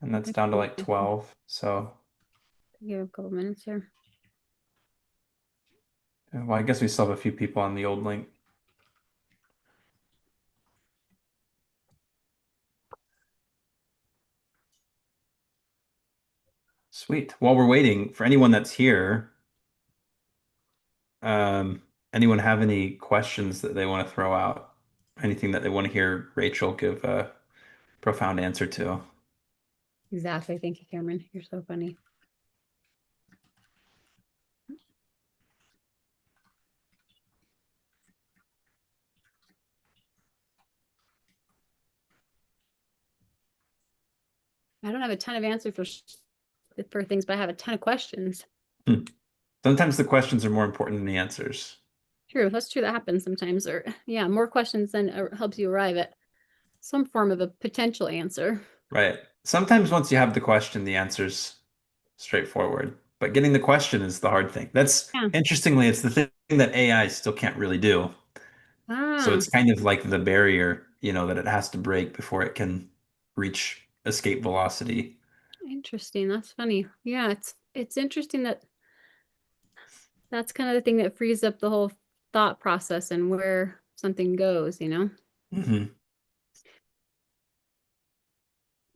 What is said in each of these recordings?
And that's down to like 12. So, Give a couple minutes here. well, I guess we still have a few people on the old link. Sweet. While we're waiting, for anyone that's here, um, anyone have any questions that they want to throw out? Anything that they want to hear Rachel give a profound answer to? Exactly. Thank you, Cameron. You're so funny. I don't have a ton of answers for things, but I have a ton of questions. Hmm. Sometimes the questions are more important than the answers. True, that's true. That happens sometimes. Or yeah, more questions than helps you arrive at some form of a potential answer. Right. Sometimes once you have the question, the answer's straightforward. But getting the question is the hard thing. That's Yeah. interestingly, it's the thing that AI still can't really do. So Ah, it's kind of like the barrier, that it has to break before it can reach escape velocity. interesting. That's funny. Yeah, it's interesting that that's kind of the thing that frees up the whole thought process and where something goes, you know? Hmm.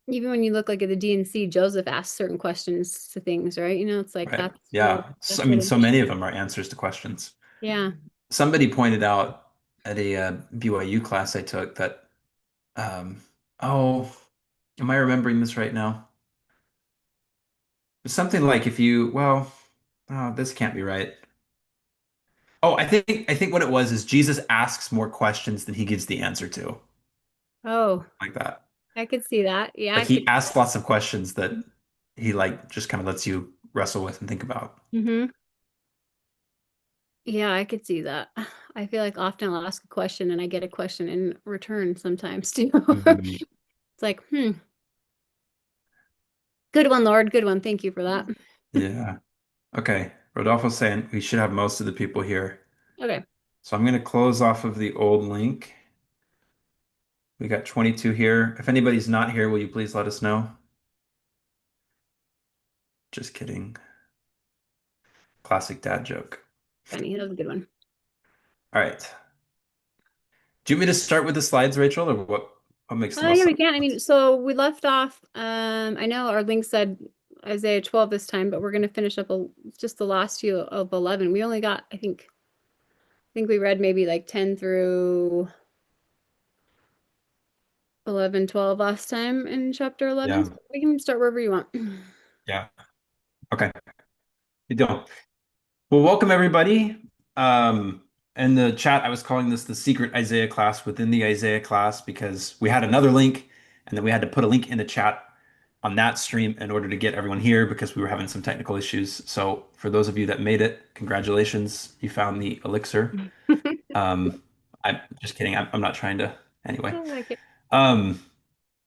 Even when you look like at the DNC, Joseph asks certain questions to things, right? You know, it's like Right. Yeah. So, I that's where mean, the so many mission. of them are answers to questions. Yeah. Somebody pointed out at a BYU class I took that, um, oh, am I remembering this right now? Something like if you, well, oh, this can't be right. Oh, I think what it was is Jesus asks more questions than he gives the answer to, Oh, like that. I could see that. Yeah, Like I could. he asks lots of questions that he like just kind of lets you wrestle with and think about. Hmm. Yeah, I could see that. I feel like often I'll ask a question and I get a question in return sometimes too. Mhm. It's like, good one, Lord. Good one. Thank you for that. Yeah. Okay. Rodolfo's saying we should have most of the people here. Okay. So I'm going to close off of the old link. We got 22 here. If anybody's not here, will you please let us know? Just kidding. Classic dad joke. Funny. That was a good one. All right. Do you want me to start with the slides, Rachel, or what makes the most Yeah, we sense? can. I mean, so we left off. I know our link said Isaiah 12 this time, but we're going to finish up just the last few of 11. We only got, I think we read maybe like 10 through 11, 12 last time in chapter 11. Yeah. So we can start wherever you want. Yeah. Okay. You don't. Well, welcome everybody. In the chat, I was calling this the secret Isaiah class within the Isaiah class because we had another link and then we had to put a link in the chat on that stream in order to get everyone here because we were having some technical issues. So for those of you that made it, congratulations. You found the elixir. Um, I'm just kidding. I'm not trying to. Anyway. I like it. Um,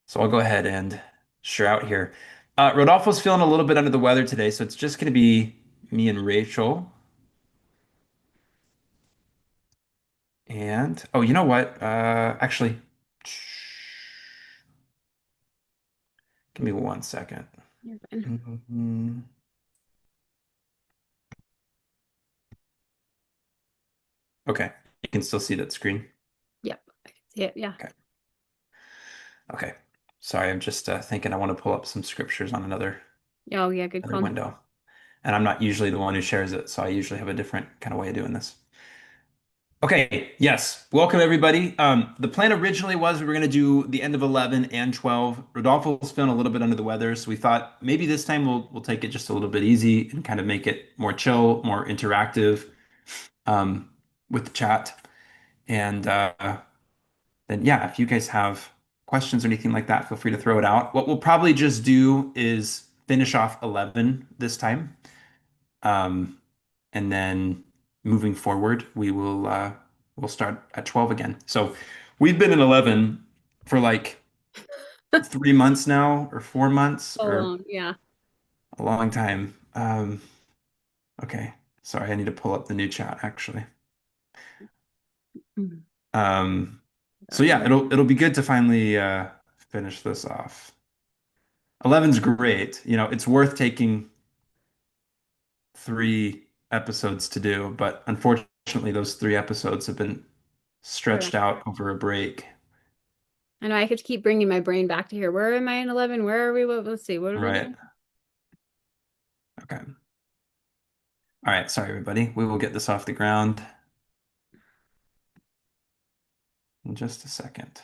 so I'll go ahead and share out here. Rodolfo's feeling a little bit under the weather today, so it's just going to be me and Rachel. And oh, you know what? Actually, give me 1 second. You're fine. Mhm. Okay, you can still see that screen. Yep. I can see it. Yeah. Okay, okay. Sorry, I'm just thinking I want to pull up some scriptures on Oh, yeah. Good another call. window. And I'm not usually the one who shares it, so I usually have a different kind of way of doing this. Okay, yes. Welcome everybody. The plan originally was we were going to do the end of 11 and 12. Rodolfo's feeling a little bit under the weather, so we thought maybe this time we'll take it just a little bit easy and kind of make it more chill, more interactive um, with the chat. And then yeah, if you guys have questions or anything like that, feel free to throw it out. What we'll probably just do is finish off 11 this time. Um, and then moving forward, we'll start at 12 again. So we've been in 11 for like 3 months now, or 4 months, So or long. Yeah. a long time. Okay, sorry, I need to pull up the new chat actually. Mhm. Um, so Got yeah, you. it'll be good to finally finish this off. 11's great. It's worth taking 3 episodes to do, but unfortunately, those 3 episodes have been Okay. stretched out over a break. I know I have to keep bringing my brain back to here. Where am I in 11? Where are we? Let's see. What did we Right. do? Okay. All right. Sorry, everybody. We will get this off the ground in just a second.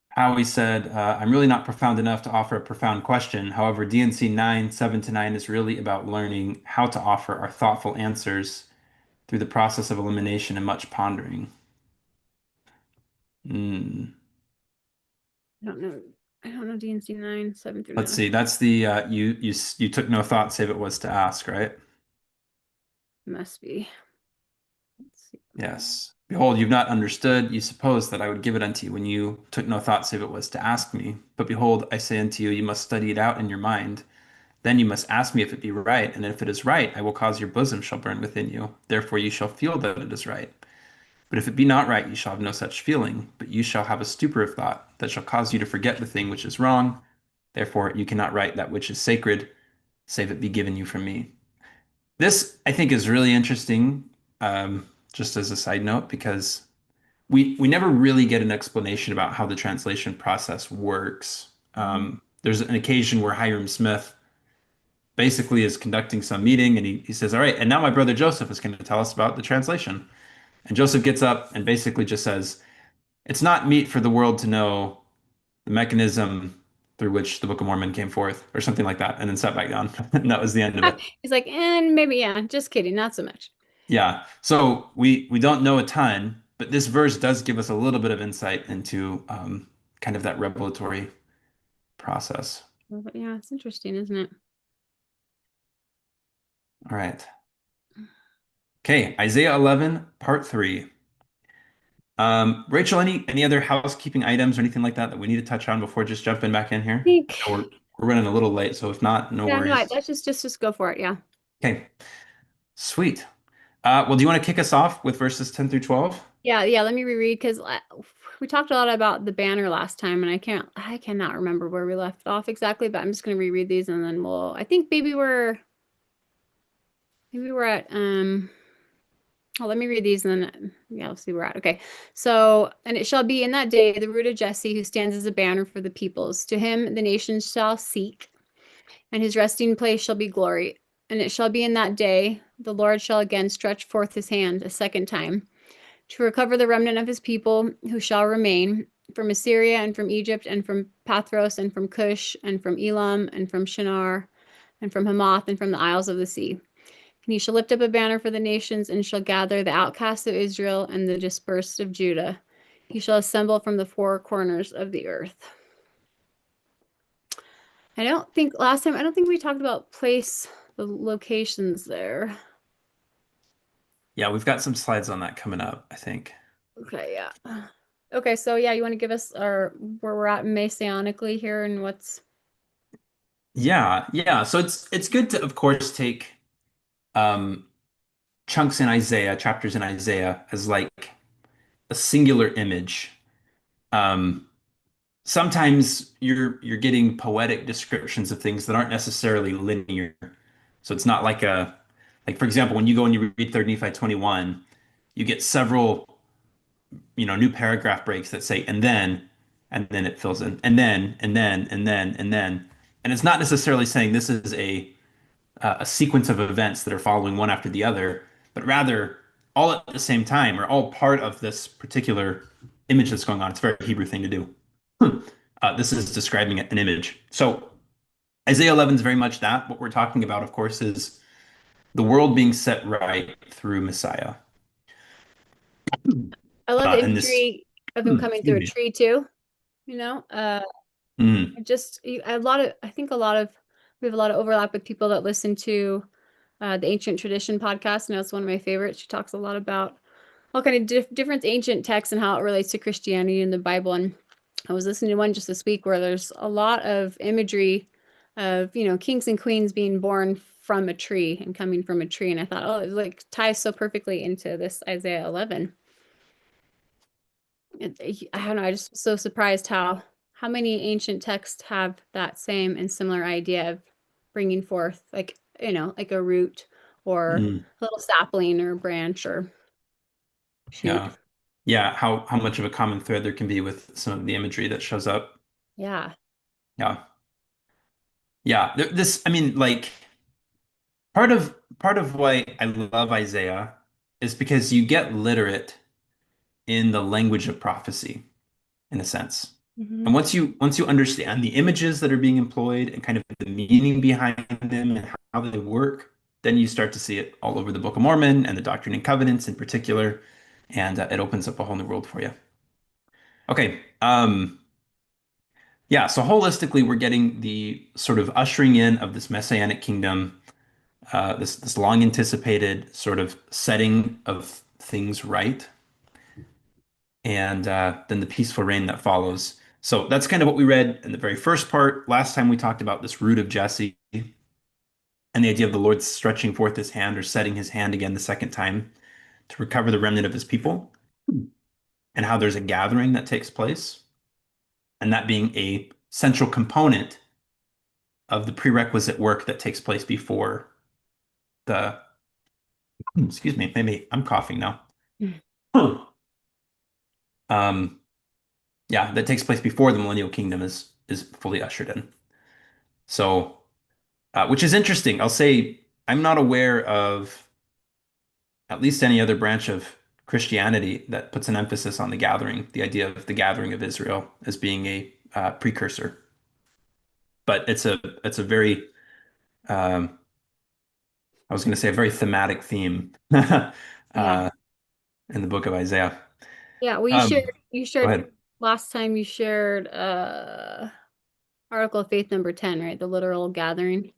Howie said, I'm really not profound enough to offer a profound question. However, DNC 9, 7 to 9 is really about learning how to offer our thoughtful answers through the process of elimination and much pondering. Hmm. I don't know. I don't know DNC 9, 7 through Let's 9. see. That's the you took no thought save it was to ask, right? Must be. Let's see. Yes. Behold, you've not understood. You suppose that I would give it unto you when you took no thought save it was to ask me. But behold, I say unto you, you must study it out in your mind. Then you must ask me if it be right, and if it is right, I will cause your bosom shall burn within you. Therefore you shall feel that it is right. But if it be not right, you shall have no such feeling, but you shall have a stupor of thought that shall cause you to forget the thing which is wrong. Therefore you cannot write that which is sacred, save it be given you from me. This, I think, is really interesting, just as a side note, because we never really get an explanation about how the translation process works. Mhm. There's an occasion where Hiram Smith basically is conducting some meeting and he says, all right, and now my brother Joseph is going to tell us about the translation. And Joseph gets up and basically just says, it's not meet for the world to know the mechanism through which the Book of Mormon came forth, or something like that, and then sat back down. And that was the end of it. He's like, and maybe, yeah, just kidding, not so much. Yeah. So we don't know a ton, but this verse does give us a little bit of insight into kind of that revelatory process. Well, but yeah, it's interesting, isn't it? All right. Okay, Isaiah 11, part 3. Rachel, any other housekeeping items or anything like that that we need to touch on before just jumping back in I here? think, I know we're running a little late, so if not, no yeah, no, worries. that's just go for it. Yeah. Okay, sweet. Well, do you want to kick us off with verses 10 through 12? Yeah, yeah, let me reread because we talked a lot about the banner last time and I cannot remember where we left off exactly, but I'm just going to reread these and then I think maybe we're at oh, let me read these and then yeah, we'll see where we're at. Okay. So, and it shall be in that day the root of Jesse who stands as a banner for the peoples. To him the nations shall seek, and his resting place shall be glory. And it shall be in that day the Lord shall again stretch forth his hand a second time to recover the remnant of his people who shall remain from Assyria and from Egypt and from Pathros and from Cush and from Elam and from Shinar and from Hamath and from the isles of the sea. And he shall lift up a banner for the nations and shall gather the outcasts of Israel and the dispersed of Judah. He shall assemble from the four corners of the earth. I don't think we talked about the locations there. Yeah, we've got some slides on that coming up, I think. Okay, yeah. Okay, so yeah, you want to give us our where we're at Messianically here and what's Yeah, yeah. So it's good to, of course, take um, chunks in Isaiah, chapters in Isaiah, as like a singular image. Um, Sometimes you're getting poetic descriptions of things that aren't necessarily linear. So it's not like for example, when you go and you read 3rd Nephi 21, you get several, new paragraph breaks that say and then it fills in, and then, and then, and then, and then. And it's not necessarily saying this is a sequence of events that are following one after the other, but rather all at the same time or all part of this particular image that's going on. It's a very Hebrew thing to do. This is describing an image. So Isaiah 11 is very much that. What we're talking about, of course, is the world being set right through Messiah. I love the And this, imagery of him coming excuse through a me. tree too, you know? Mhm. I think a lot of we have a lot of overlap with people that listen to the Ancient Tradition podcast. And that's one of my favorites. She talks a lot about all kind of different ancient texts and how it relates to Christianity and the Bible. And I was listening to one just this week where there's a lot of imagery of, kings and queens being born from a tree and coming from a tree. And I thought, oh, it like ties so perfectly into this Isaiah 11. I don't know, I just was so surprised how many ancient texts have that same and similar idea of bringing forth, like, like a root or Mm, a little sapling or branch or shoot. yeah. Yeah, how much of a common thread there can be with some of the imagery that shows up. Yeah. Yeah. Yeah. This, I mean, like part of why I love Isaiah is because you get literate in the language of prophecy, in a sense. And Hmm. once you understand the images that are being employed and kind of the meaning behind them and how they work, then you start to see it all over the Book of Mormon and the Doctrine and Covenants in particular, and it opens up a whole new world for you. Okay, yeah. So holistically, we're getting the sort of ushering in of this messianic kingdom, this long anticipated sort of setting of things right, and then the peaceful reign that follows. So that's kind of what we read in the very first part. Last time we talked about this root of Jesse and the idea of the Lord stretching forth his hand or setting his hand again the second time to recover the remnant of his people, and how there's a gathering that takes place, and that being a central component of the prerequisite work that takes place before the, excuse me, maybe I'm coughing now. Um, yeah, that takes place before the millennial kingdom is fully ushered in. So which is interesting. I'll say I'm not aware of at least any other branch of Christianity that puts an emphasis on the gathering, the idea of the gathering of Israel as being a precursor. But it's a very I was going to say a very thematic theme Yeah. uh, in the book of Isaiah. Yeah. Well, Um, you Go shared ahead. last time you shared Article of Faith number 10, right? The literal gathering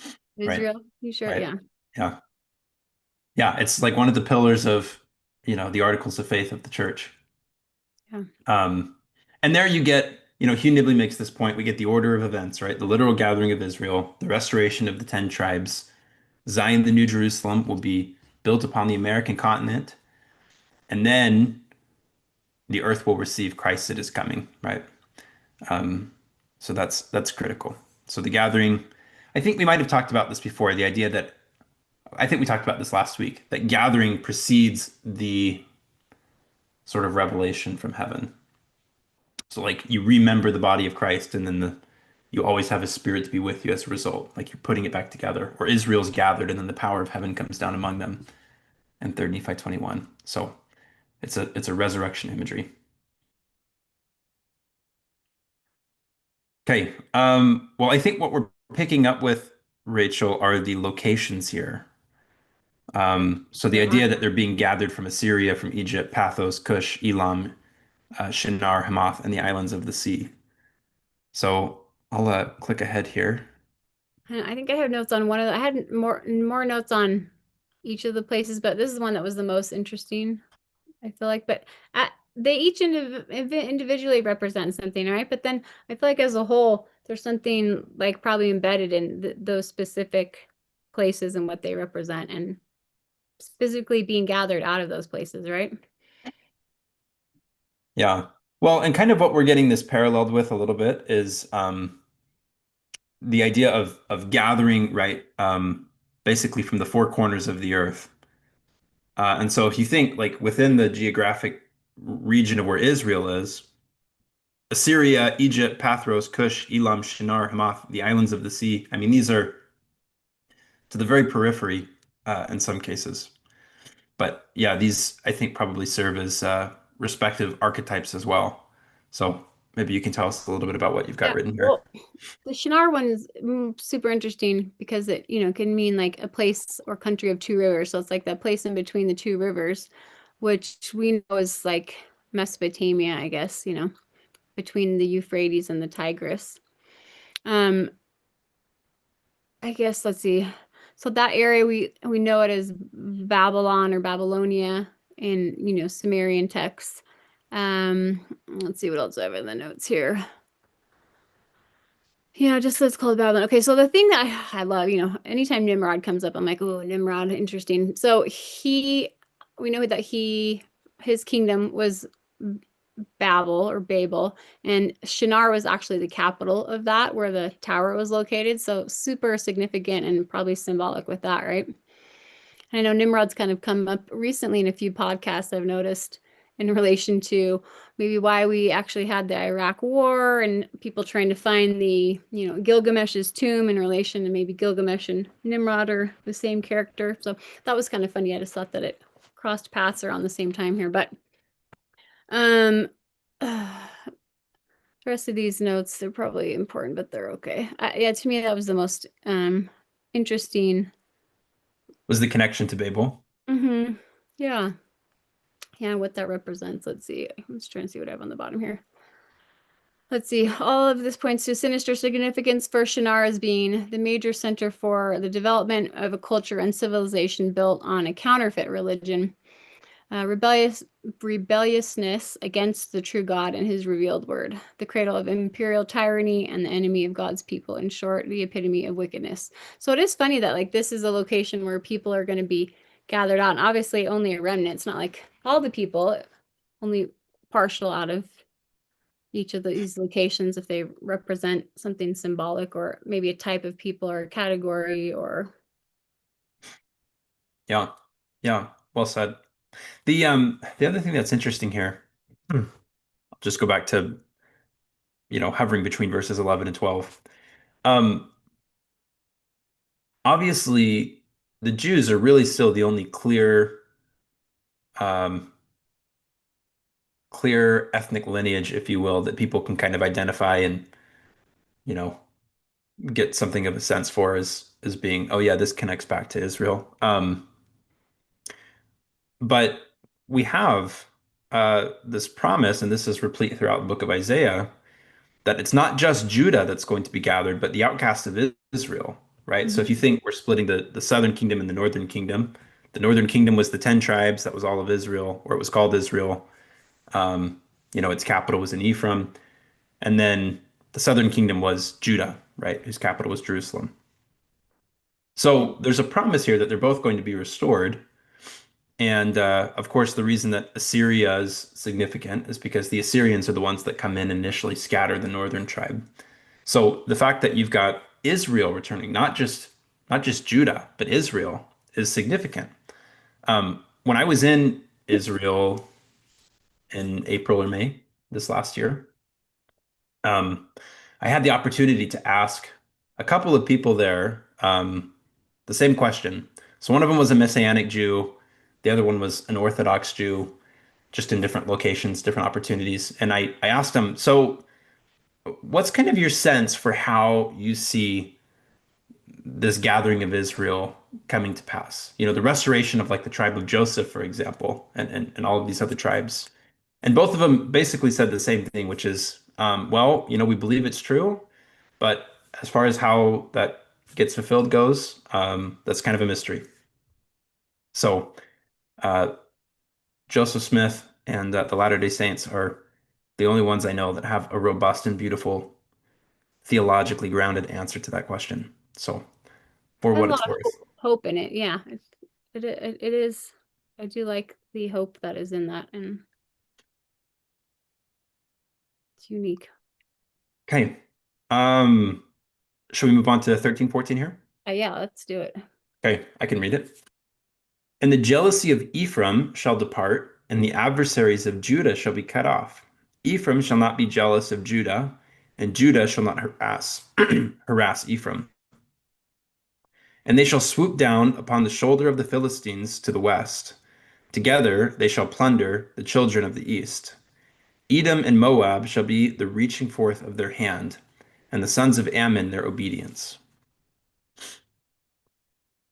of Right, Israel. You shared, right. yeah. Yeah, yeah. It's like one of the pillars of the Articles of Faith of the church. Yeah. Um, and there you get, Hugh Nibley makes this point. We get the order of events, right? The literal gathering of Israel, the restoration of the 10 tribes. Zion, the New Jerusalem, will be built upon the American continent. And then the earth will receive Christ that is coming, right? Um, so that's critical. So the gathering, I think we might have talked about this before, the idea that I think we talked about this last week, that gathering precedes the sort of revelation from heaven. So like you remember the body of Christ and then you always have a spirit to be with you as a result. Like you're putting it back together. Or Israel's gathered and then the power of heaven comes down among them in 3rd Nephi 21. So it's a resurrection imagery. Okay. Well, I think what we're picking up with, Rachel, are the locations here. So the Yeah. idea that they're being gathered from Assyria, from Egypt, Pathos, Cush, Elam, Shinar, Hamath, and the islands of the sea. So I'll click ahead here. And I think I have notes on one of I had more notes on each of the places, but this is one that was the most interesting, I feel like. But they each individually represent something, right? But then I feel like as a whole, there's something like probably embedded in those specific places and what they represent, and physically being gathered out of those places, right? Yeah. Well, and kind of what we're getting this paralleled with a little bit is the idea of gathering, right? Basically from the four corners of the earth. And so if you think like within the geographic region of where Israel is, Assyria, Egypt, Pathros, Cush, Elam, Shinar, Hamath, the islands of the sea. I mean, these are to the very periphery in some cases. But yeah, these I think probably serve as respective archetypes as well. So maybe you can tell us a little bit about what you've got Yeah. written here. Well, the Shinar one's super interesting because it, can mean like a place or country of two rivers. So it's like that place in between the two rivers, which we know is like Mesopotamia, I guess, between the Euphrates and the Tigris. Um, I guess let's see. So that area we know it as Babylon or Babylonia in, Sumerian texts. Let's see what else I have in the notes here. Yeah, just let's call it Babylon. Okay, so the thing that I love, anytime Nimrod comes up, I'm like, oh, Nimrod, interesting. So we know that his kingdom was Babel or Babel, and Shinar was actually the capital of that, where the tower was located. So super significant and probably symbolic with that, right? I know Nimrod's kind of come up recently in a few podcasts I've noticed in relation to maybe why we actually had the Iraq War and people trying to find the, Gilgamesh's tomb in relation to maybe Gilgamesh and Nimrod are the same character. So that was kind of funny. I just thought that it crossed paths around the same time here, but um the rest of these notes, they're probably important, but they're okay. Yeah, to me that was the most interesting. Was the connection to Babel? Hmm. Yeah. Yeah, what that represents. Let's see. I'm just trying to see what I have on the bottom here. Let's see. All of this points to sinister significance for Shinar as being the major center for the development of a culture and civilization built on a counterfeit religion, rebelliousness against the true God and his revealed word, the cradle of imperial tyranny and the enemy of God's people. In short, the epitome of wickedness. So it is funny that like this is a location where people are going to be gathered out. And obviously, only a remnant. It's not like all the people, only partial out of each of these locations if they represent something symbolic or maybe a type of people or a category or Yeah. Yeah. Well said. The other thing that's interesting here, I'll just go back to, hovering between verses 11 and 12. Um, Obviously, the Jews are really still the only um, clear ethnic lineage, if you will, that people can kind of identify and, you know, get something of a sense for as being, oh yeah, this connects back to Israel. But we have this promise, and this is replete throughout the book of Isaiah, that it's not just Judah that's going to be gathered, but the outcast of Israel, right? So if you Mhm. think we're splitting the southern kingdom and the northern kingdom was the 10 tribes, that was all of Israel, or it was called Israel. Its capital was in Ephraim. And then the southern kingdom was Judah, right? Whose capital was Jerusalem. So there's a promise here that they're both going to be restored. And of course, the reason that Assyria is significant is because the Assyrians are the ones that come in and initially scatter the northern tribe. So the fact that you've got Israel returning, not just Judah, but Israel, is significant. When I was in Israel in April or May this last year, um, I had the opportunity to ask a couple of people there the same question. So one of them was a Messianic Jew, the other one was an Orthodox Jew, just in different locations, different opportunities. And I asked them, so what's kind of your sense for how you see this gathering of Israel coming to pass? The restoration of like the tribe of Joseph, for example, and all of these other tribes. And both of them basically said the same thing, which is, well, we believe it's true, but as far as how that gets fulfilled goes, that's kind of a mystery. So, uh, Joseph Smith and the Latter-day Saints are the only ones I know that have a robust and beautiful, theologically grounded answer to that question. So, for has a what lot it's of worth. hope in it. Yeah, it is. I do like the hope that is in that, and it's unique. Okay. Um, should we move on to 13:14 here? Yeah, let's do it. Okay, I can read it. And the jealousy of Ephraim shall depart, and the adversaries of Judah shall be cut off. Ephraim shall not be jealous of Judah, and Judah shall not harass Ephraim. And they shall swoop down upon the shoulder of the Philistines to the west. Together they shall plunder the children of the east. Edom and Moab shall be the reaching forth of their hand, and the sons of Ammon their obedience.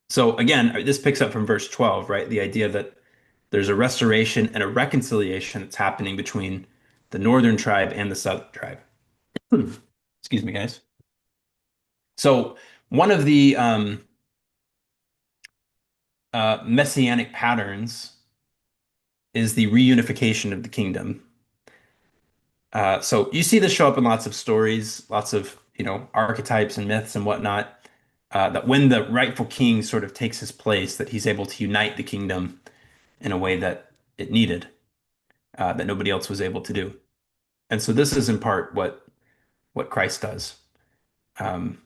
So again, this picks up from verse 12, right? The idea that there's a restoration and a reconciliation that's happening between the northern tribe and the southern tribe. Excuse me, guys. So one of the messianic patterns is the reunification of the kingdom. So you see this show up in lots of stories, lots of archetypes and myths and whatnot. That when the rightful king sort of takes his place, that he's able to unite the kingdom in a way that it needed. that nobody else was able to do. And so this is in part what Christ does. Um,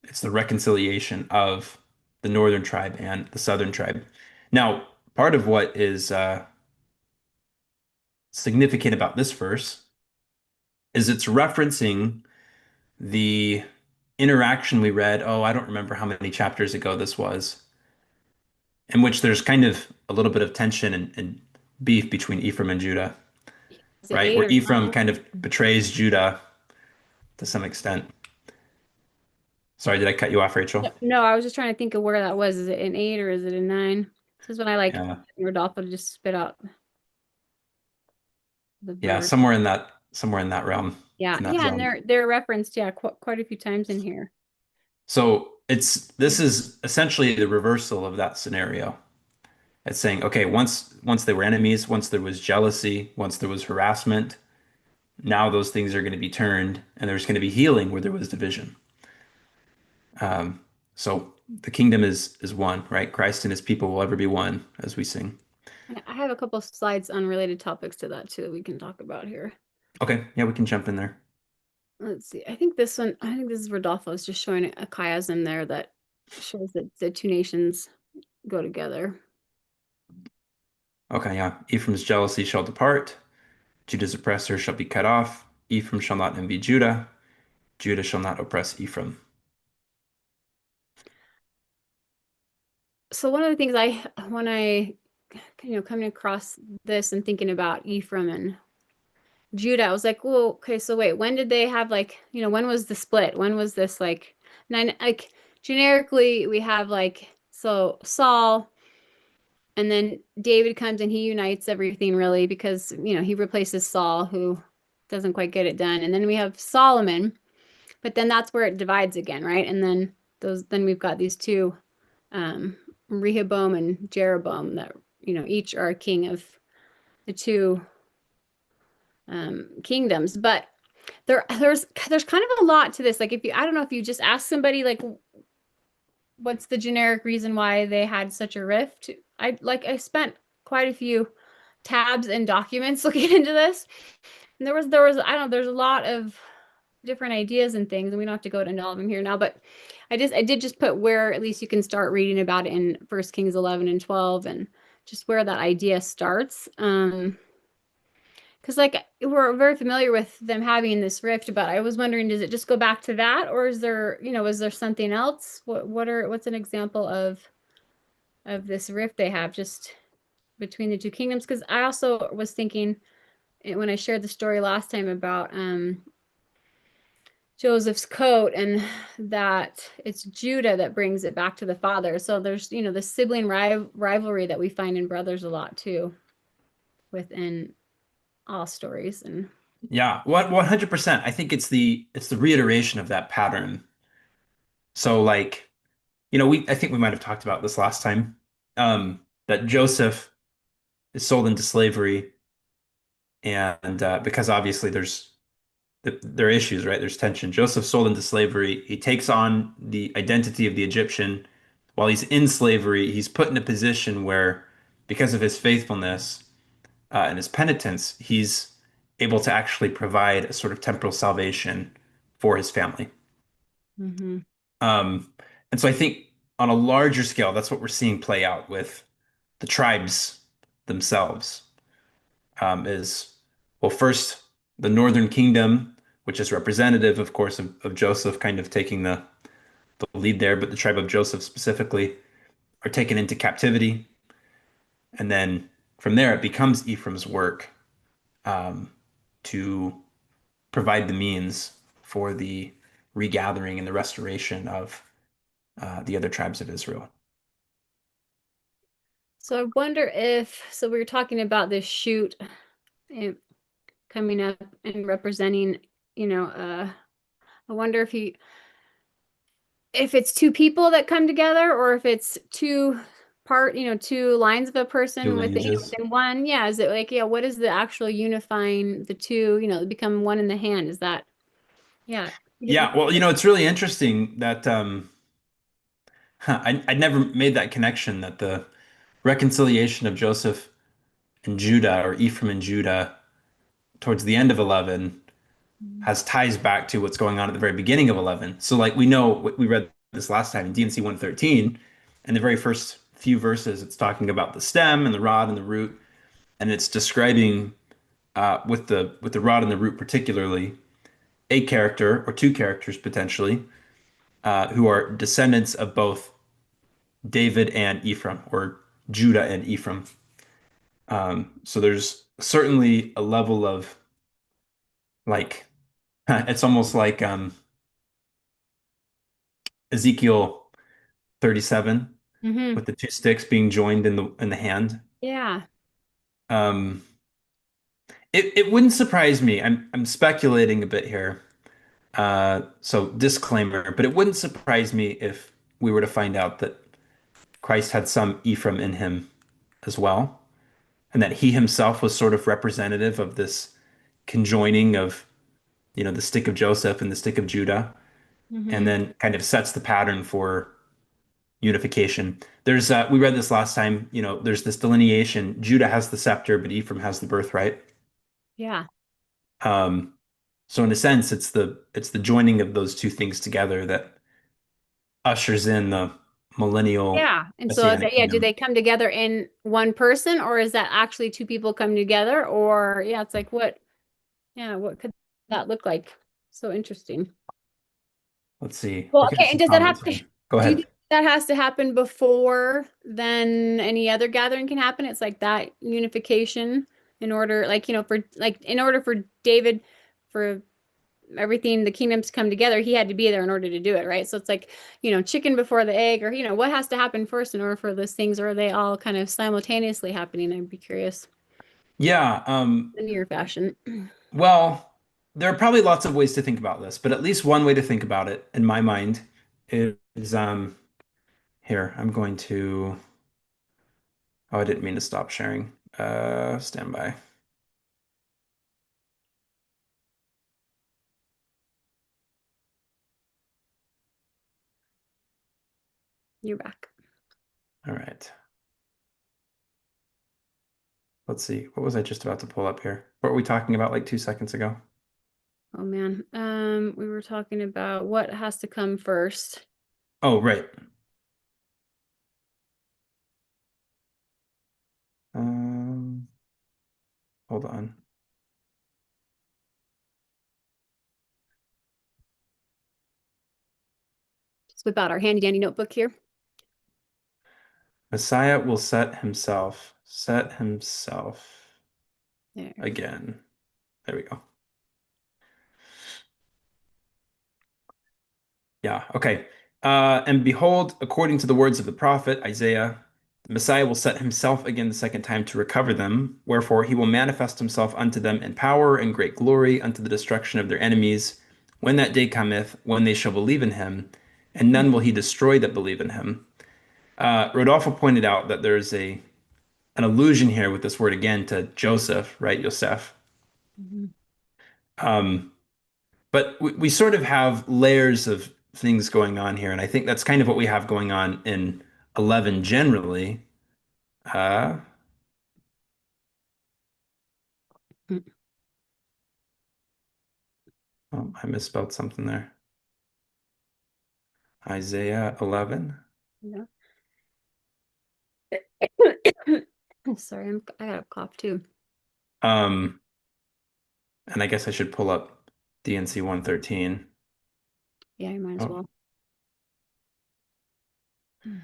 it's the reconciliation of the northern tribe and the southern tribe. Now, part of what is significant about this verse is it's referencing the interaction we read. Oh, I don't remember how many chapters ago this was, in which there's kind of a little bit of tension and beef between Ephraim and Judah, Is it right? eight Where or Ephraim nine? kind of betrays Judah to some extent. Sorry, did I cut you off, Rachel? No, no, I was just trying to think of where that was. Is it an eight or is it a nine? This is when I like Yeah, Rodolfo to just spit out the yeah, verse. somewhere in that realm, Yeah, in that yeah, and zone. they're referenced, yeah, quite a few times in here. So this is essentially the reversal of that scenario. It's saying, okay, once they were enemies, once there was jealousy, once there was harassment, now those things are going to be turned, and there's going to be healing where there was division. Um, so the kingdom is one, right? Christ and his people will ever be one, as we sing. And I have a couple slides unrelated topics to that too that we can talk about here. Okay, yeah, we can jump in there. Let's see. I think this one, I think this is Rodolfo is just showing a chiasm there that shows that the two nations go together. Okay, yeah. Ephraim's jealousy shall depart. Judah's oppressor shall be cut off. Ephraim shall not envy Judah. Judah shall not oppress Ephraim. So one of the things when I, coming across this and thinking about Ephraim and Judah, I was like, well, okay, so wait, when did they have like, when was the split? When was this like, like generically we have like, so Saul, and then David comes and he unites everything really because, he replaces Saul who doesn't quite get it done. And then we have Solomon, but then that's where it divides again, right? And then we've got these two, um, Rehoboam and Jeroboam that, each are a king of the two kingdoms. But there's kind of a lot to this. Like if you, I don't know if you just ask somebody like, what's the generic reason why they had such a rift? I spent quite a few tabs and documents looking into this. And there was I don't know, there's a lot of different ideas and things, and we don't have to go into all of them here now, but I did just put where at least you can start reading about it in First Kings 11 and 12 and just where that idea starts. Because like we're very familiar with them having this rift, but I was wondering, does it just go back to that, or is there something else? What's an example of this rift they have just between the two kingdoms? Because I also was thinking when I shared the story last time about Joseph's coat and that it's Judah that brings it back to the father. So there's the sibling rivalry that we find in brothers a lot too within all stories. And Yeah, what 100%. I think it's the reiteration of that pattern. So like, we I think we might have talked about this last time. That Joseph is sold into slavery, and because obviously there are issues, right? There's tension. Joseph's sold into slavery. He takes on the identity of the Egyptian. While he's in slavery, he's put in a position where, because of his faithfulness and his penitence, he's able to actually provide a sort of temporal salvation for his family. Mhm. Um, and so I think on a larger scale, that's what we're seeing play out with the tribes themselves. Is well, first the Northern Kingdom, which is representative, of course, of Joseph kind of taking the lead there, but the tribe of Joseph specifically are taken into captivity. And then from there, it becomes Ephraim's work um, to provide the means for the regathering and the restoration of the other tribes of Israel. So I wonder if, so we were talking about this shoot eh, coming up and representing, I wonder if it's two people that come together or if it's two lines of a Two person within, lineages. within one. Yeah. Is it like, yeah, what is the actual unifying the two, become one in the hand? Is that, yeah. Yeah, well, it's really interesting that I'd never made that connection that the reconciliation of Joseph and Judah, or Ephraim and Judah, towards the end of 11 Mhm. has ties back to what's going on at the very beginning of 11. So like we know we read this last time in DNC 113, and the very first few verses, it's talking about the stem and the rod and the root, and it's describing with the rod and the root particularly a character or two characters potentially who are descendants of both David and Ephraim, or Judah and Ephraim. So there's certainly a level of like it's almost like Ezekiel 37 Mhm. with the two sticks being joined in the hand. Yeah. Um, it wouldn't surprise me. I'm speculating a bit here. So disclaimer, but it wouldn't surprise me if we were to find out that Christ had some Ephraim in him as well, and that he himself was sort of representative of this conjoining of, the stick of Joseph and the stick of Judah, and Mhm. then kind of sets the pattern for unification. We read this last time, there's this delineation. Judah has the scepter, but Ephraim has the birthright. Yeah. Um, so in a sense, it's the joining of those two things together that ushers in the millennial Yeah. And so is messianic that, yeah, do kingdom. they come together in one person, or is that actually two people come together? Or yeah, it's like what could that look like? So interesting. Let's see. Well, Looking at okay, and some does that comments have to, here. Go do you ahead. think that has to happen before then any other gathering can happen? It's like that unification in order, like, in order for David, for everything, the kingdoms to come together, he had to be there in order to do it, right? So it's like, chicken before the egg, or, what has to happen first in order for those things, or are they all kind of simultaneously happening? I'd be curious. Yeah, Linear fashion. well, there are probably lots of ways to think about this, but at least one way to think about it in my mind is here, I'm going to oh, I didn't mean to stop sharing. Stand by. You're back. All right. Let's see. What was I just about to pull up here? What were we talking about like 2 seconds ago? Oh man. We were talking about what has to come first. Oh, right. Um, hold on. Just whip out our handy dandy notebook here. Messiah will set himself There. again. There we go. Yeah, okay. And behold, according to the words of the prophet Isaiah, the Messiah will set himself again the second time to recover them. Wherefore he will manifest himself unto them in power and great glory unto the destruction of their enemies. When that day cometh, when they shall believe in him, and none will he destroy that believe in him. Rodolfo pointed out that there's an allusion here with this word again to Joseph, right? Yosef. Mhm. Um, But we sort of have layers of things going on here, and I think that's kind of what we have going on in 11 generally. Uh, oh, I misspelled something there. Isaiah 11. Yeah. Sorry, I got a cough too. Um, and I guess I should pull up DNC 113. Yeah, you might as Oh, well. Mm.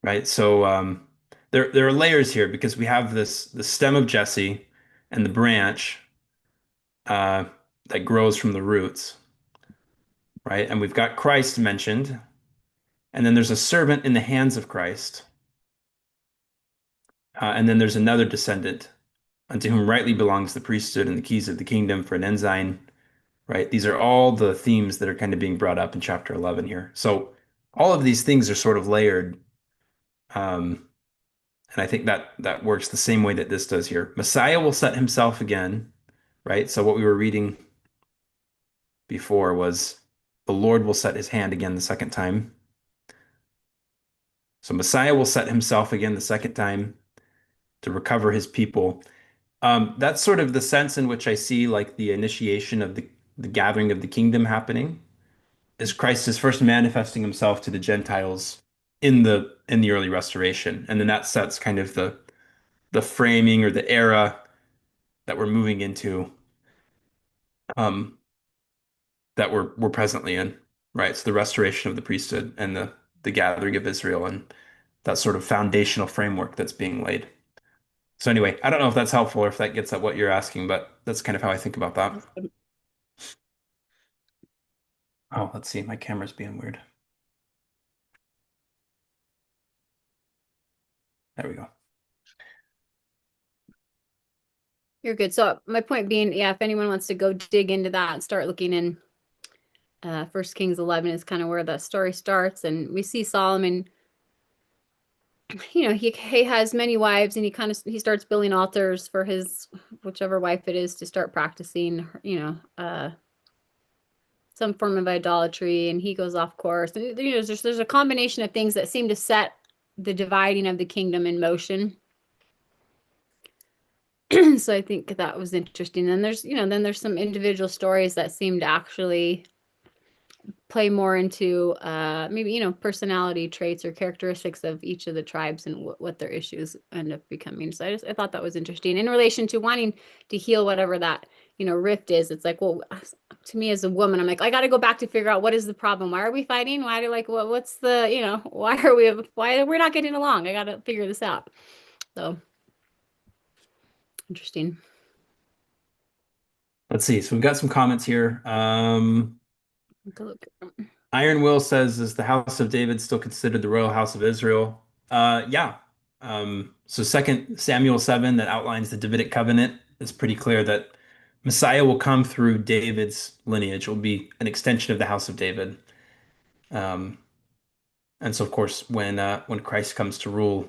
right. So there are layers here because we have the stem of Jesse and the branch uh, that grows from the roots, right? And we've got Christ mentioned, and then there's a servant in the hands of Christ. And then there's another descendant unto whom rightly belongs the priesthood and the keys of the kingdom for an ensign, right? These are all the themes that are kind of being brought up in chapter 11 here. So all of these things are sort of layered. Um, and I think that works the same way that this does here. Messiah will set himself again, right? So what we were reading before was the Lord will set his hand again the second time. So Messiah will set himself again the second time. to recover his people. That's sort of the sense in which I see like the initiation of the gathering of the kingdom happening, is Christ is first manifesting himself to the Gentiles in the early restoration. And then that sets kind of the framing or the era that we're moving into, um, that we're presently in, right? So the restoration of the priesthood and the gathering of Israel and that sort of foundational framework that's being laid. So anyway, I don't know if that's helpful or if that gets at what you're asking, but that's kind of how I think about that. Oh, let's see, my camera's being weird. There we go. You're good. So my point being, yeah, if anyone wants to go dig into that and start looking in First Kings 11 is kind of where the story starts, and we see Solomon. He has many wives, and he starts building altars for his whichever wife it is to start practicing, some form of idolatry, and he goes off course. And, there's a combination of things that seem to set the dividing of the kingdom in motion. So I think that was interesting. And there's some individual stories that seem to actually play more into maybe personality traits or characteristics of each of the tribes and what their issues end up becoming. So I thought that was interesting in relation to wanting to heal whatever that rift is. It's like, well, to me as a woman, I'm like, I got to go back to figure out what is the problem. Why are we fighting? Why do like what's the why we're not getting along? I got to figure this out. So interesting. Let's see. So we've got some comments here. Look. Iron Will says, is the house of David still considered the royal house of Israel? Yeah. So Second Samuel 7 that outlines the Davidic covenant is pretty clear that Messiah will come through David's lineage. It will be an extension of the house of David. Um, and so of course when Christ comes to rule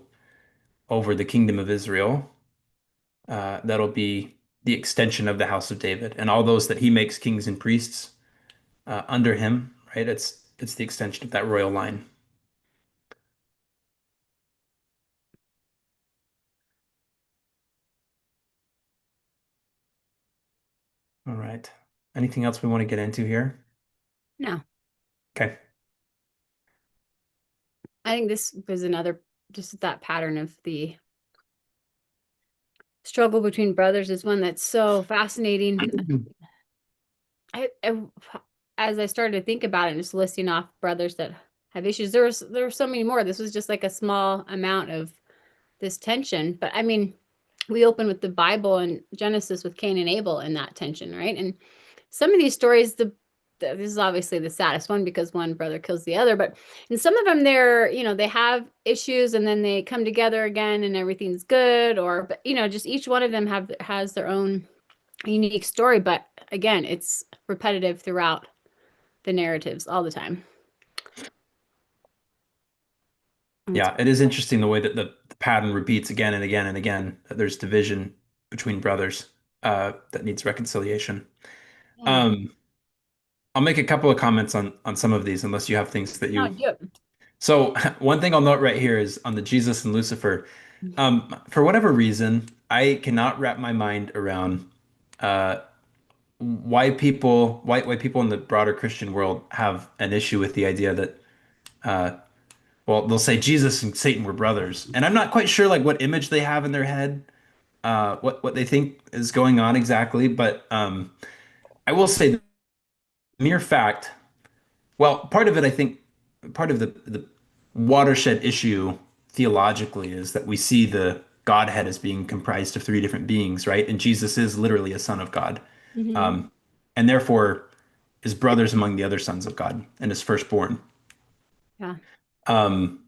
over the kingdom of Israel, that'll be the extension of the house of David and all those that he makes kings and priests under him, right? It's the extension of that royal line. All right. Anything else we want to get into here? No, Okay. I think this was another just that pattern of the struggle between brothers is one that's so fascinating. I as I started to think about it and just listing off brothers that have issues, there were so many more. This was just like a small amount of this tension. But I mean, we open with the Bible and Genesis with Cain and Abel and that tension, right? And some of these stories, this is obviously the saddest one because one brother kills the other, but in some of them they have issues and then they come together again and everything's good, or but just each one of them has their own unique story, but again, it's repetitive throughout the narratives all the time. Yeah, it is interesting the way that the pattern repeats again and again and again. That there's division between brothers that needs reconciliation. Yeah. Um, I'll make a couple of comments on some of these, unless you have things that No, you. yep. So one thing I'll note right here is on the Jesus and Lucifer. For whatever reason, I cannot wrap my mind around uh, why people in the broader Christian world have an issue with the idea that well, they'll say Jesus and Satan were brothers, and I'm not quite sure like what image they have in their head, what they think is going on exactly. But I will say the mere fact. Well, part of it, I think, part of the watershed issue theologically is that we see the Godhead as being comprised of three different beings, right? And Jesus is literally a son of God, Hmm. um, and therefore is brothers among the other sons of God and is firstborn. Yeah. Um,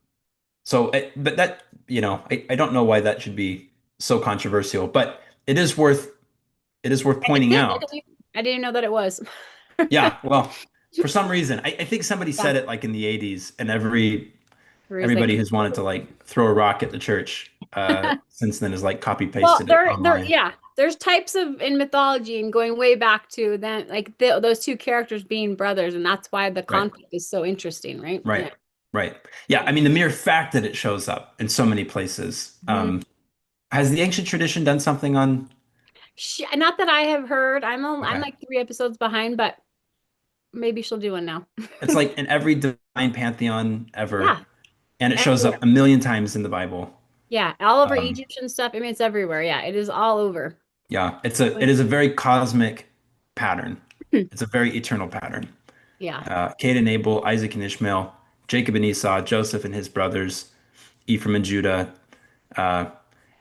but that, I don't know why that should be so controversial, but it is worth pointing out. I didn't know that it was. Yeah, well, for some reason, I think somebody Yeah. said it like in the 80s, and Whereas like, everybody who's wanted to like throw a rock at the church since then has like copy well, pasted it online. yeah, there's types of in mythology and going way back to then, like those two characters being brothers, and that's why the Right, conflict is so interesting, right? right, Yeah. right. Yeah, I mean the mere fact that it shows up in so many places, Mhm. Has the ancient tradition done something on? Not that I have heard. I'm Okay. like 3 episodes behind, but maybe she'll do one now. It's like in every divine pantheon ever, Yeah, and it shows everywhere. up a million times in the Bible. Yeah, all over Um, Egyptian stuff. I mean, it's everywhere. Yeah, it is all over. yeah, it is a very cosmic pattern. Hmm. It's a very eternal pattern. Yeah. Cain and Abel, Isaac and Ishmael, Jacob and Esau, Joseph and his brothers, Ephraim and Judah, uh,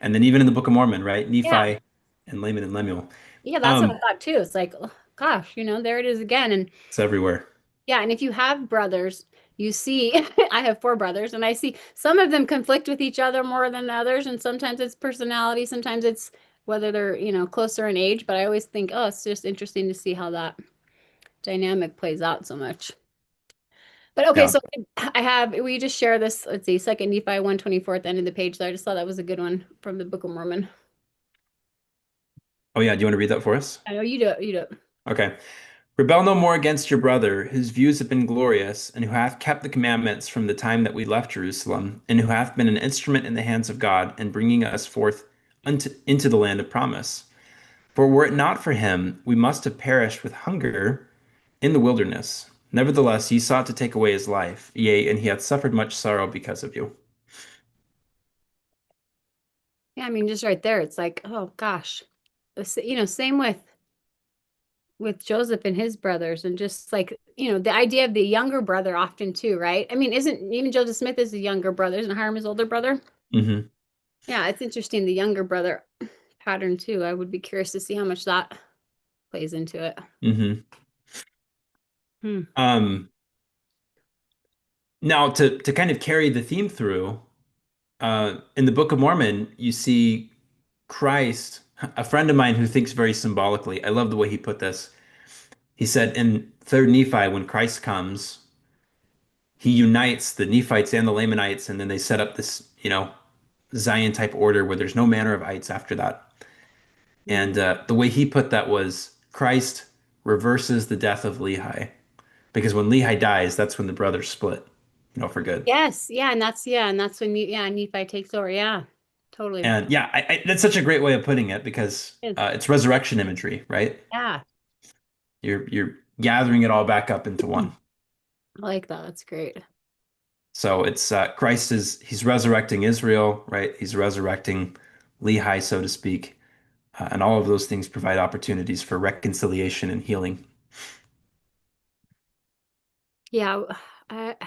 and then even in the Book of Mormon, right? Yeah. Nephi and Laman and Lemuel. Yeah, that's what I Um, thought too. It's like, oh, gosh, there it is again. And it's everywhere. yeah, and if you have brothers, you see, I have 4 brothers, and I see some of them conflict with each other more than others. And sometimes it's personality, sometimes it's whether they're, closer in age. But I always think, oh, it's just interesting to see how that dynamic plays out so much. But okay, Yeah. so we just share this, let's see, second Nephi 124 at the end of the page there. I just thought that was a good one from the Book of Mormon. Oh yeah. Do you want to read that for us? I know you do it, you do it. Okay. Rebel no more against your brother, whose views have been glorious, and who hath kept the commandments from the time that we left Jerusalem, and who hath been an instrument in the hands of God in bringing us forth into the land of promise. For were it not for him, we must have perished with hunger in the wilderness. Nevertheless, he sought to take away his life, yea, and he hath suffered much sorrow because of you. Yeah, I mean, just right there, it's like, oh gosh. Same with Joseph and his brothers, and just like, the idea of the younger brother often too, right? I mean, isn't even Joseph Smith is the younger brother, isn't Hiram his older brother? Hmm. Yeah, it's interesting, the younger brother pattern too. I would be curious to see how much that plays into it. Hmm. Hmm. Um, Now to kind of carry the theme through, in the Book of Mormon, you see Christ, a friend of mine who thinks very symbolically. I love the way he put this. He said in Third Nephi, when Christ comes, he unites the Nephites and the Lamanites, and then they set up this, Zion type order where there's no manner of ites after that. And the way he put that was Christ reverses the death of Lehi, because when Lehi dies, that's when the brothers split, for good. Yes, yeah, and that's when Nephi takes over. Yeah, totally. And yeah, that's such a great way of putting it because Yes. it's resurrection imagery, right? Yeah, You're gathering it all back up into I one. like that. That's great. So it's Christ is he's resurrecting Israel, right? He's resurrecting Lehi, so to speak, and all of those things provide opportunities for reconciliation and healing. Yeah,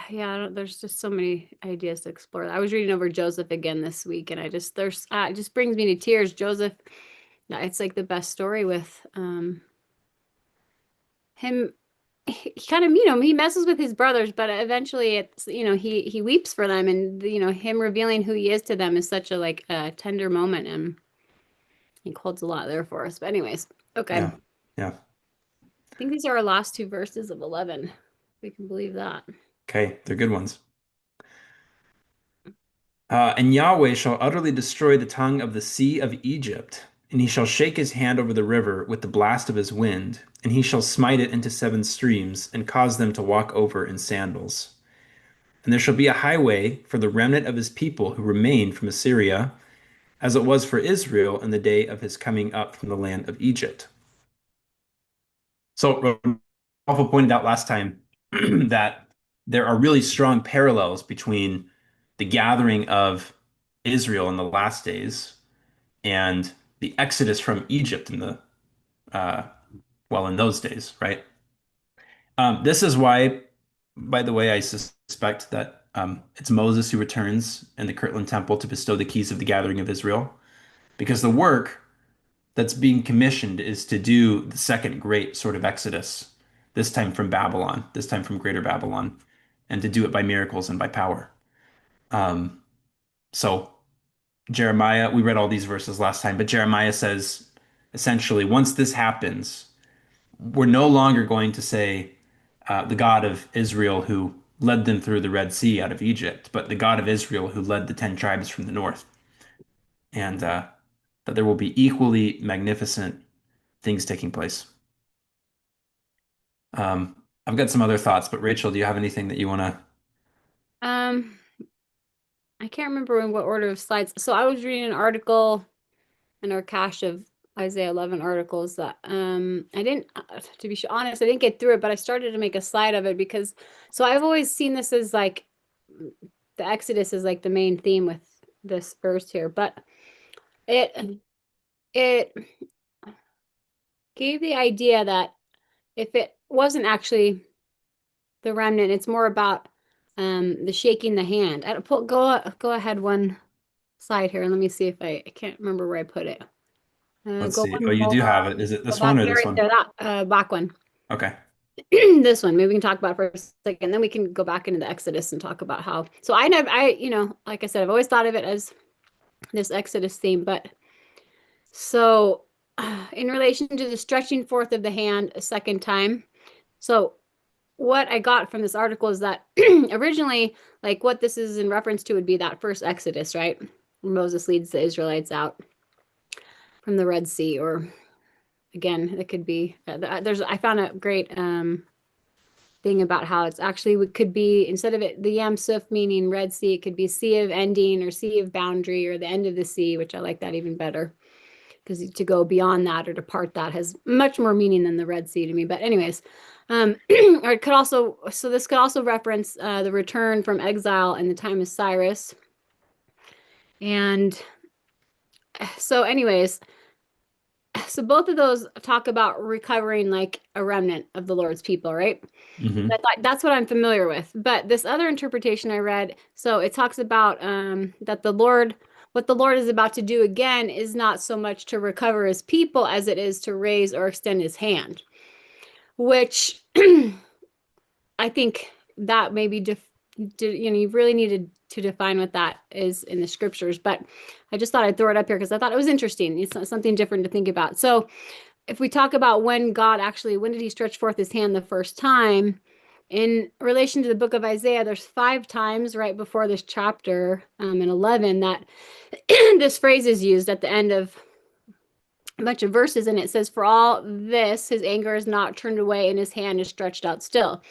yeah, there's just so many ideas to explore. I was reading over Joseph again this week, and it just brings me to tears. Joseph, yeah, it's like the best story with him. He kind of, he messes with his brothers, but eventually it's, he weeps for them, and him revealing who he is to them is such a like a tender moment, and he holds a lot there for us. But anyways, okay. Yeah, yeah. I think these are our last 2 verses of 11. We can believe that. Okay, they're good ones. And Yahweh shall utterly destroy the tongue of the sea of Egypt, and he shall shake his hand over the river with the blast of his wind, and he shall smite it into 7 streams, and cause them to walk over in sandals. And there shall be a highway for the remnant of his people who remain from Assyria, as it was for Israel in the day of his coming up from the land of Egypt. So, Rolfo pointed out last time that there are really strong parallels between the gathering of Israel in the last days and the exodus from Egypt uh, in those days, right? This is why, by the way, I suspect that it's Moses who returns in the Kirtland Temple to bestow the keys of the gathering of Israel, because the work that's being commissioned is to do the second great sort of exodus, this time from Babylon, this time from Greater Babylon, and to do it by miracles and by power. Um, so Jeremiah, we read all these verses last time, but Jeremiah says essentially, once this happens, we're no longer going to say the God of Israel who led them through the Red Sea out of Egypt, but the God of Israel who led the 10 tribes from the north. And that there will be equally magnificent things taking place. I've got some other thoughts, but Rachel, do you have anything that you want to? Um, I can't remember in what order of slides. So I was reading an article in our cache of Isaiah 11 articles that I didn't, to be honest, I didn't get through it, but I started to make a slide of it because so I've always seen this as like the Exodus is like the main theme with this verse here, but it it gave the idea that if it wasn't actually the remnant, it's more about the shaking the hand. Go ahead one slide here and let me see if I can't remember where I put it. Let's Go see. Oh, one you more. do have it. Is it Go this back one or there, this right one? there, that back one. Okay. This one. Maybe we can talk about it for a second. Then we can go back into the Exodus and talk about how. So I know like I said, I've always thought of it as this Exodus theme, but so in relation to the stretching forth of the hand a second time. So what I got from this article is that originally, like what this is in reference to would be that first Exodus, right? Moses leads the Israelites out from the Red Sea, or again, it could be I found a great thing about how it's actually could be instead of it the Yam Suf meaning Red Sea, it could be Sea of Ending or Sea of Boundary or the end of the sea, which I like that even better because to go beyond that or to part that has much more meaning than the Red Sea to me. But anyways, or it could also so this could also reference the return from exile in the time of Cyrus. And so, anyways, so both of those talk about recovering like a remnant of the Lord's people, right? I Hmm. thought that's what I'm familiar with. But this other interpretation I read, so it talks about that what the Lord is about to do again is not so much to recover his people as it is to raise or extend his hand, which I think that maybe you really needed to define what that is in the scriptures. But I just thought I'd throw it up here because I thought it was interesting. It's something different to think about. So if we talk about when did he stretch forth his hand the first time? In relation to the book of Isaiah, there's 5 times right before this chapter in 11 that this phrase is used at the end of a bunch of verses, and it says, "For all this, his anger is not turned away, and his hand is stretched out still."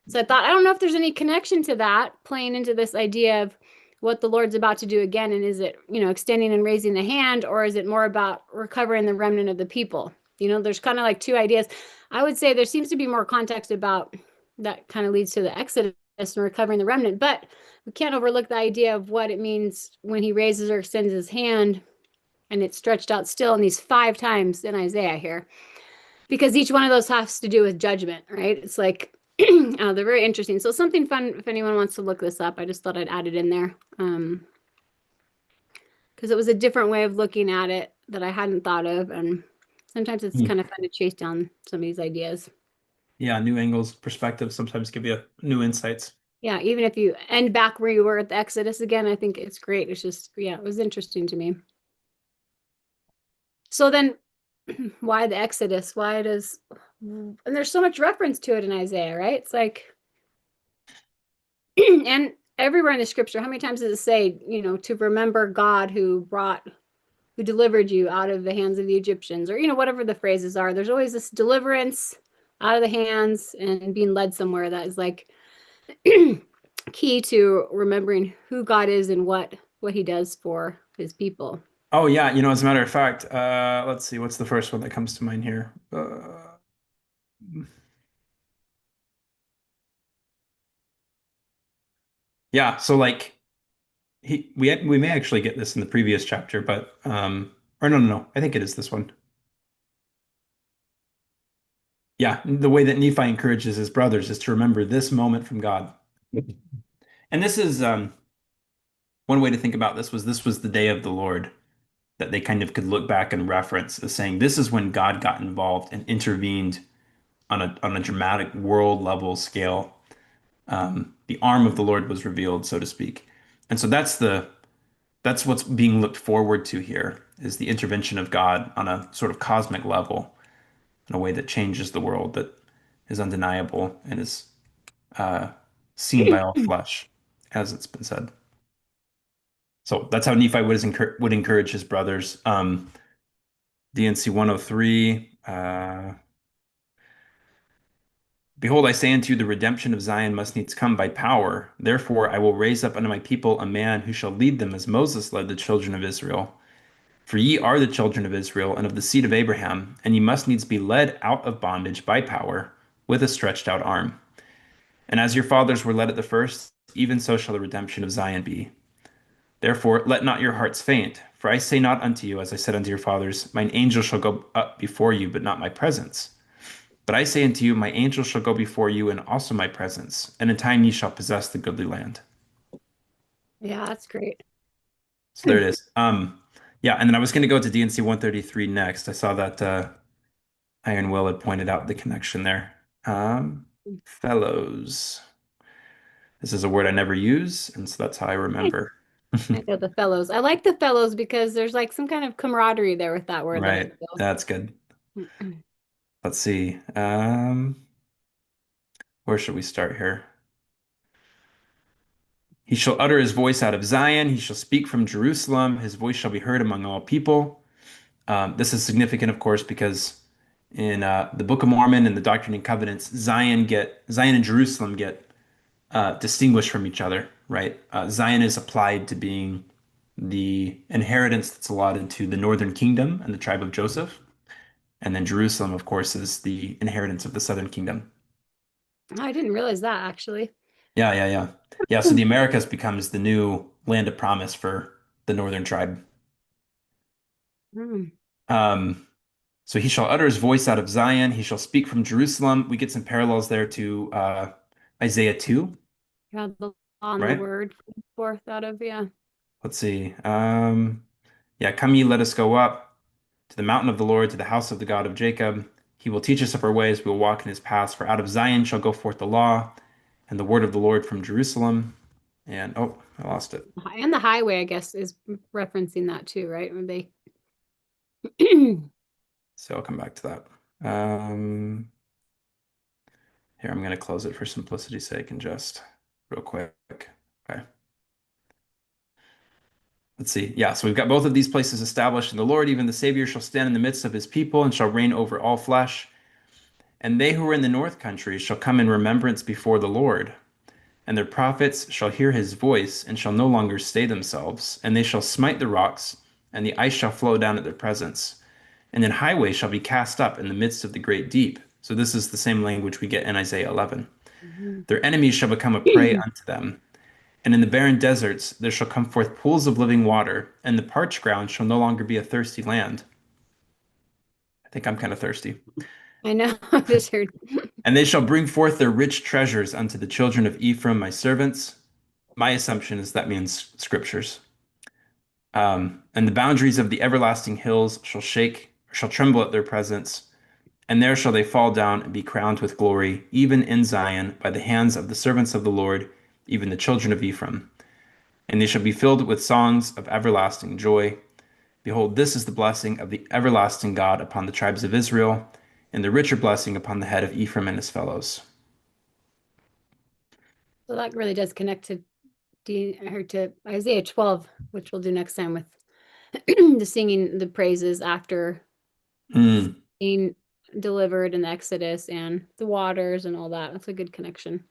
So I thought, I don't know if there's any connection to that playing into this idea of what the Lord's about to do again, and is it extending and raising the hand, or is it more about recovering the remnant of the people? There's kind of like two ideas. I would say there seems to be more context about that kind of leads to the Exodus and recovering the remnant, but we can't overlook the idea of what it means when he raises or extends his hand and it's stretched out still in these 5 times in Isaiah here, because each one of those has to do with judgment, right? It's like they're very interesting. So something fun if anyone wants to look this up. I just thought I'd add it in there because it was a different way of looking at it that I hadn't thought of, and sometimes it's kind of fun to chase down some of these ideas. Yeah, new angles, perspectives sometimes give you new insights. Yeah, even if you end back where you were at the Exodus again, I think it's great. It's just, yeah, it was interesting to me. So then, why the Exodus? And there's so much reference to it in Isaiah, right? It's like, and everywhere in the scripture, how many times does it say, to remember God who delivered you out of the hands of the Egyptians, or, whatever the phrases are. There's always this deliverance out of the hands and being led somewhere that is like key to remembering who God is and what he does for his people. Oh yeah, as a matter of fact, let's see, what's the first one that comes to mind here? Yeah, so like we may actually get this in the previous chapter, but or no, I think it is this one. Yeah, the way that Nephi encourages his brothers is to remember this moment from God. And this is one way to think about this was the day of the Lord that they kind of could look back and reference as saying this is when God got involved and intervened on a dramatic world level scale. The arm of the Lord was revealed, so to speak. And so that's what's being looked forward to here is the intervention of God on a sort of cosmic level in a way that changes the world that is undeniable and is uh, seen by all flesh, as it's been said. So that's how Nephi would encourage his brothers. DNC 103. Behold, I say unto you, the redemption of Zion must needs come by power. Therefore, I will raise up unto my people a man who shall lead them as Moses led the children of Israel. For ye are the children of Israel and of the seed of Abraham, and ye must needs be led out of bondage by power with a stretched out arm. And as your fathers were led at the first, even so shall the redemption of Zion be. Therefore, let not your hearts faint. For I say not unto you, as I said unto your fathers, mine angel shall go up before you, but not my presence. But I say unto you, my angel shall go before you, and also my presence, and in time ye shall possess the goodly land. Yeah, that's great. So there it is. Yeah, and then I was going to go to DNC 133 next. I saw that Iron Will had pointed out the connection there. Fellows. This is a word I never use, and so that's how I Nice. remember. I know the fellows. I like the fellows because there's like some kind of camaraderie there with that word that I Right. feel. That's good. Let's see. Where should we start here? He shall utter his voice out of Zion. He shall speak from Jerusalem. His voice shall be heard among all people. This is significant, of course, because in the Book of Mormon and the Doctrine and Covenants, Zion and Jerusalem get distinguished from each other, right? Zion is applied to being the inheritance that's allotted to the northern kingdom and the tribe of Joseph, and then Jerusalem, of course, is the inheritance of the southern kingdom. I didn't realize that actually. Yeah, yeah, yeah. Yeah, so the Americas becomes the new land of promise for the northern tribe. Mm. Um, so he shall utter his voice out of Zion. He shall speak from Jerusalem. We get some parallels there to Isaiah 2, Yeah, the law and the right? word forth out of, yeah. Let's see. Yeah, come ye, let us go up to the mountain of the Lord, to the house of the God of Jacob. He will teach us of our ways. We will walk in his paths. For out of Zion shall go forth the law and the word of the Lord from Jerusalem. And oh, I lost it. And the highway, I guess, is referencing that too, right? When they So I'll come back to that. Um, Here, I'm going to close it for simplicity's sake and just real quick. Okay. Let's see. Yeah, so we've got both of these places established in the Lord. Even the Savior shall stand in the midst of his people and shall reign over all flesh. And they who are in the north country shall come in remembrance before the Lord. And their prophets shall hear his voice and shall no longer stay themselves. And they shall smite the rocks, and the ice shall flow down at their presence. And then highways shall be cast up in the midst of the great deep. So this is the same language we get in Isaiah 11. Mhm. Their enemies shall become a prey unto them. And in the barren deserts there shall come forth pools of living water, and the parched ground shall no longer be a thirsty land. I think I'm kind of thirsty. I know. I just heard. And they shall bring forth their rich treasures unto the children of Ephraim, my servants. My assumption is that means scriptures. And the boundaries of the everlasting hills shall shake, shall tremble at their presence, and there shall they fall down and be crowned with glory, even in Zion, by the hands of the servants of the Lord, even the children of Ephraim. And they shall be filled with songs of everlasting joy. Behold, this is the blessing of the everlasting God upon the tribes of Israel, and the richer blessing upon the head of Ephraim and his fellows. So that really does connect to or to Isaiah 12, which we'll do next time with the singing the praises after Mm, being delivered in the Exodus and the waters and all that. That's a good connection.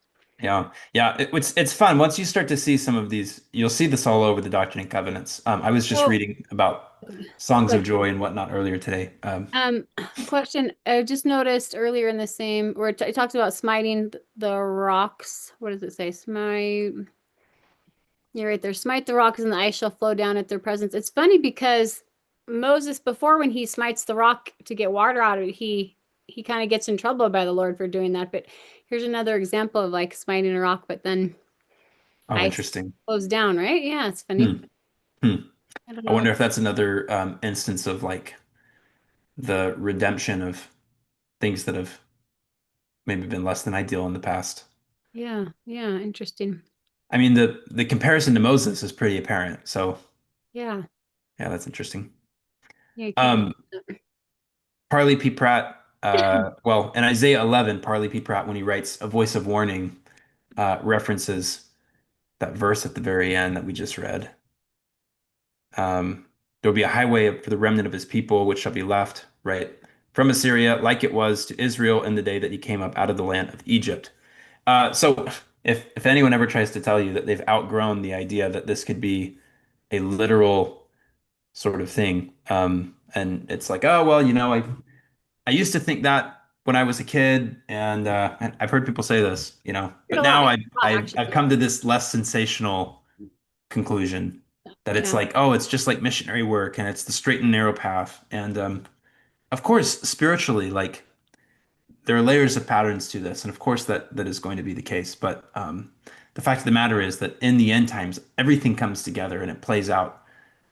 yeah, yeah. It's fun once you start to see some of these. You'll see this all over the Doctrine and Covenants. I was just So, reading about songs of like, joy and whatnot earlier today. question. I just noticed earlier in the same where it talks about smiting the rocks. What does it say? Smite. You're right there. Smite the rocks and the ice shall flow down at their presence. It's funny because Moses, before when he smites the rock to get water out of it, he kind of gets in trouble by the Lord for doing that. But here's another example of like smiting a rock, but then Oh, ice interesting. flows down, right? Yeah, it's funny. Hmm, hmm. I don't I know. wonder if that's another instance of like the redemption of things that have maybe been less than ideal in the past. Yeah, yeah, interesting. I mean, the comparison to Moses is pretty apparent. So Yeah, yeah, that's interesting. yeah, you can't. Um, Parley P. Pratt, well, in Isaiah 11, Parley P. Pratt, when he writes a voice of warning, references that verse at the very end that we just read. There will be a highway for the remnant of his people, which shall be left, right? from Assyria, like it was to Israel in the day that he came up out of the land of Egypt. So if anyone ever tries to tell you that they've outgrown the idea that this could be a literal sort of thing, and it's like, oh well, I used to think that when I was a kid, and I've heard people say this, Heard but a lot, now I heard I've a lot I've I've actually. come to this less sensational conclusion that it's Yeah. like, oh, it's just like missionary work, and it's the straight and narrow path, and of course, spiritually, like there are layers of patterns to this, and of course that is going to be the case. But the fact of the matter is that in the end times, everything comes together and it plays out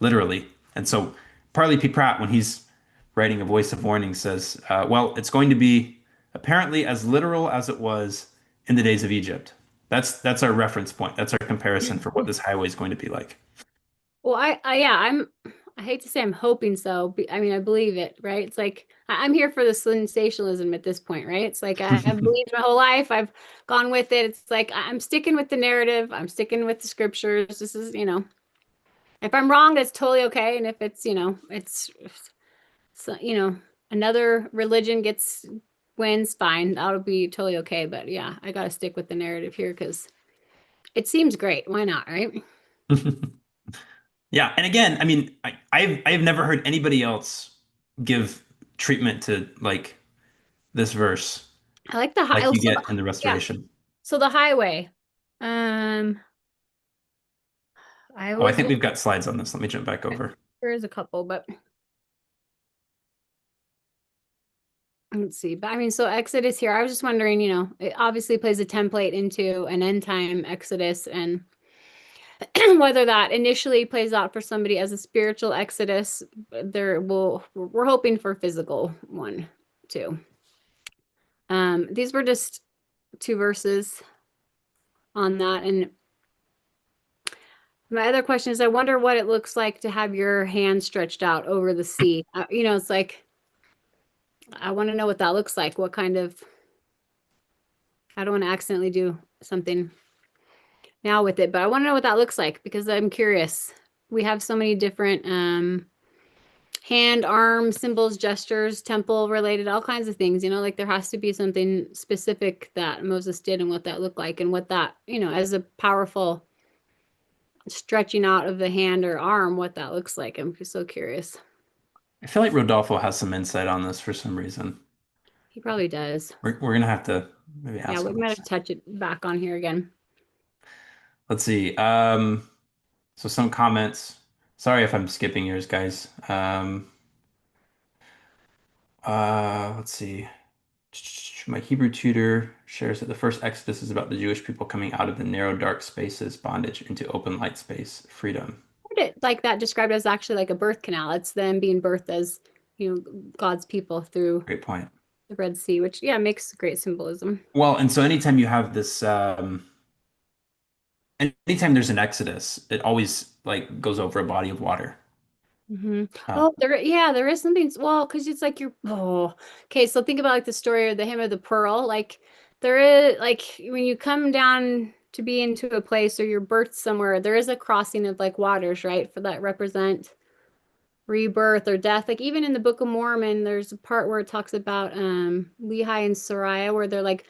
literally. And so Parley P. Pratt, when he's writing A Voice of Warning, says, "Well, it's going to be apparently as literal as it was in the days of Egypt." That's our reference point. That's our comparison for what this highway is going to be like. Well, yeah, I hate to say I'm hoping so. I mean, I believe it, right? It's like I'm here for the sensationalism at this point, right? It's like I've believed my whole life. I've gone with it. It's like I'm sticking with the narrative. I'm sticking with the scriptures. This is, if I'm wrong, that's totally okay. And if it's, so, another religion wins, fine. That'll be totally okay. But yeah, I got to stick with the narrative here because it seems great. Why not, right? Yeah, and again, I mean, I've never heard anybody else give treatment to like this verse I like the high. like Oh, you so get in the yeah. Restoration. So the highway. Um, I Oh, I would think just, we've got slides on this. Let me jump back over. there is a couple, but let's see. But I mean, so Exodus here, I was just wondering, it obviously plays a template into an end time Exodus, and whether that initially plays out for somebody as a spiritual Exodus, we're hoping for physical one too. These were just two verses on that. And my other question is, I wonder what it looks like to have your hand stretched out over the sea. It's like, I want to know what that looks like. What kind of, I don't want to accidentally do something now with it, but I want to know what that looks like because I'm curious. We have so many different hand, arm symbols, gestures, temple related, all kinds of things, like there has to be something specific that Moses did and what that looked like and what that, as a powerful stretching out of the hand or arm, what that looks like. I'm just so curious. I feel like Rodolfo has some insight on this for some reason. He probably does. We're gonna have to maybe Yeah, ask we him might this. have to touch it back on here again. Let's see. So some comments. Sorry if I'm skipping yours, guys. Let's see. My Hebrew tutor shares that the first Exodus is about the Jewish people coming out of the narrow, dark spaces, bondage into open light space, freedom. Heard it like that described as actually like a birth canal. It's them being birthed as, God's people through Great point. the Red Sea, which makes great symbolism. Well, and so anytime you have this, anytime there's an Exodus, it always like goes over a body of water. Hmm. Uh, Oh, there is something. Well, because it's like okay. So think about like the story of the hymn of the pearl. Like there is like when you come down to be into a place or you're birthed somewhere, there is a crossing of like waters, right? For that represent rebirth or death. Like even in the Book of Mormon, there's a part where it talks about Lehi and Sariah, where they're like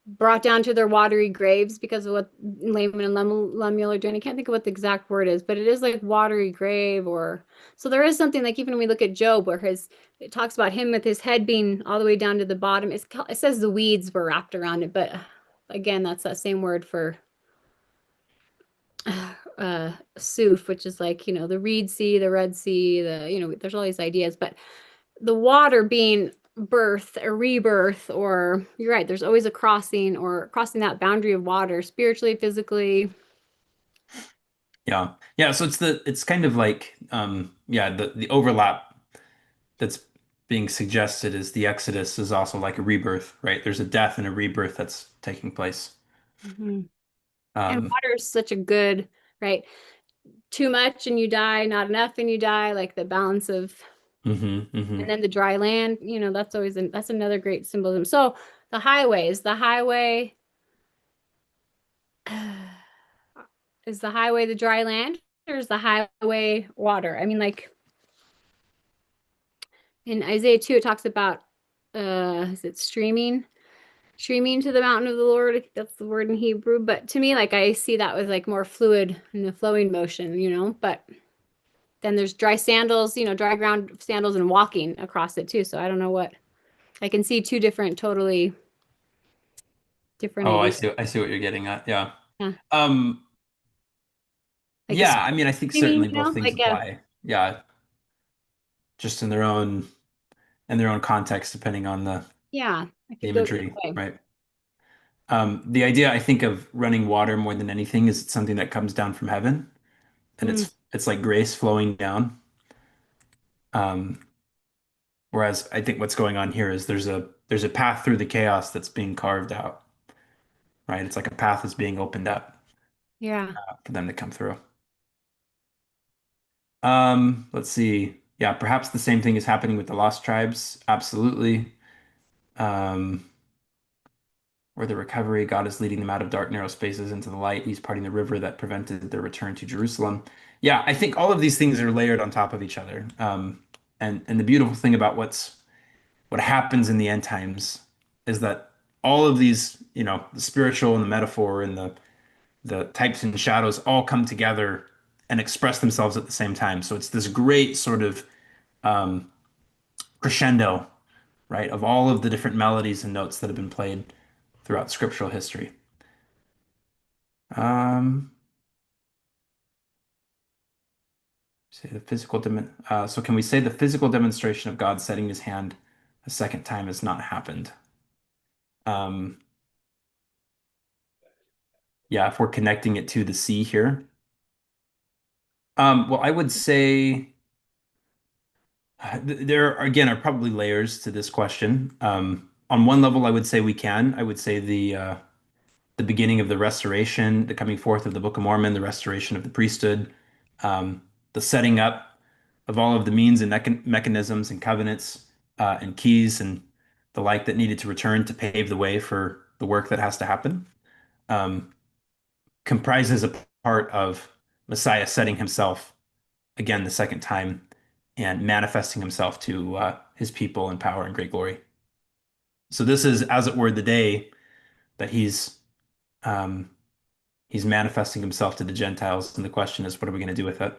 brought down to their watery graves because of what Laman and Lemuel are doing. I can't think of what the exact word is, but it is like watery grave or so there is something like even when we look at Job where it talks about him with his head being all the way down to the bottom. It says the weeds were wrapped around it, but again, that's that same word for Suf, which is like, the Reed Sea, the Red Sea, there's all these ideas, but the water being birth or rebirth, or you're right, there's always a crossing or crossing that boundary of water, spiritually, physically. yeah, yeah. So it's kind of like yeah, the overlap that's being suggested is the Exodus is also like a rebirth, right? There's a death and a rebirth that's taking place. Mhm. And Um, water is such a good, right? Too much and you die, not enough and you die, like the balance of, and hmm then the dry land, that's another great symbolism. So the highway, is the highway the dry land or is the highway water? I mean, like, In Isaiah 2, it talks about is it streaming to the mountain of the Lord. I think that's the word in Hebrew. But to me, like I see that with like more fluid and the flowing motion, But then there's dry sandals, dry ground sandals and walking across it too. So I don't know what I can see two different, totally different Oh, ideas. I see what you're getting at. Yeah. Yeah. Um, Like a yeah, I mean, I think streaming, certainly both things like a apply. Yeah, just in their own context, depending on yeah, I the could go either imagery, way. right? The idea I think of running water more than anything is it's something that comes down from heaven, and Mm, it's like grace flowing down. Um, Whereas I think what's going on here is there's a path through the chaos that's being carved out, right? It's like a path is being opened up yeah. for them to come through. Let's see. Yeah, perhaps the same thing is happening with the lost tribes. Absolutely. Um, where the recovery, God is leading them out of dark, narrow spaces into the light. He's parting the river that prevented their return to Jerusalem. Yeah, I think all of these things are layered on top of each other. And the beautiful thing about what happens in the end times is that all of these, the spiritual and the metaphor and the types and shadows all come together and express themselves at the same time. So it's this great sort of um, crescendo, right, of all of the different melodies and notes that have been played throughout scriptural history. Um, say the so can we say the physical demonstration of God setting his hand a second time has not happened? Um, yeah, if we're connecting it to the sea here. Well, I would say there again are probably layers to this question. On one level, I would say we can. I would say the beginning of the restoration, the coming forth of the Book of Mormon, the restoration of the priesthood, the setting up of all of the means and mechanisms and covenants and keys and the like that needed to return to pave the way for the work that has to happen, um, comprises a part of Messiah setting himself again the second time and manifesting himself to his people in power and great glory. So this is, as it were, the day that um, he's manifesting himself to the Gentiles, and the question is, what are we going to do with it?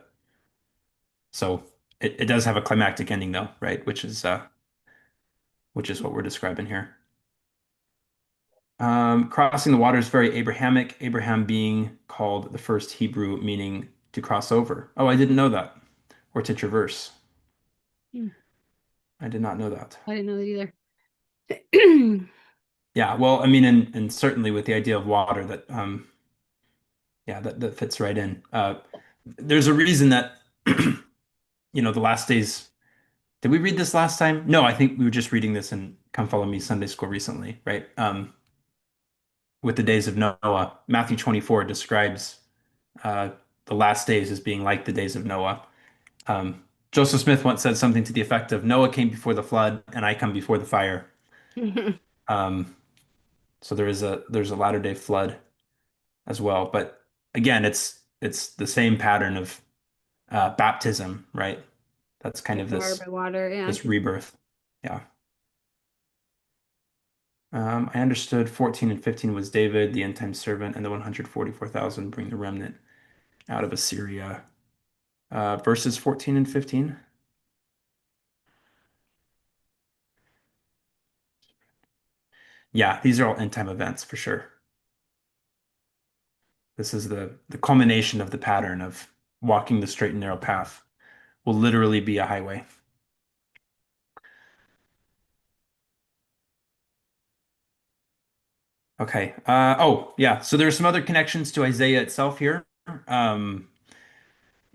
So it does have a climactic ending, though, right? Which is what we're describing here. Crossing the water is very Abrahamic. Abraham being called the first Hebrew, meaning to cross over. Oh, I didn't know that, or to traverse. Hmm. I did not know that. I didn't know that either. Yeah, well, I mean, and certainly with the idea of water, yeah, that fits right in. There's a reason that the last days. Did we read this last time? No, I think we were just reading this in Come Follow Me Sunday School recently, right? With the days of Noah, Matthew 24 describes uh, the last days as being like the days of Noah. Joseph Smith once said something to the effect of Noah came before the flood, and I come before the fire. Um, so there's a latter day flood as well. But again, it's the same pattern of baptism, right? That's kind Like of water by water, yeah. this rebirth. Yeah. I understood 14 and 15 was David, the end time servant, and the 144,000 bring the remnant out of Assyria. Verses 14 and 15. Yeah, these are all end time events for sure. This is the culmination of the pattern of walking the straight and narrow path will literally be a highway. Okay. Oh, yeah. So there are some other connections to Isaiah itself here. Um,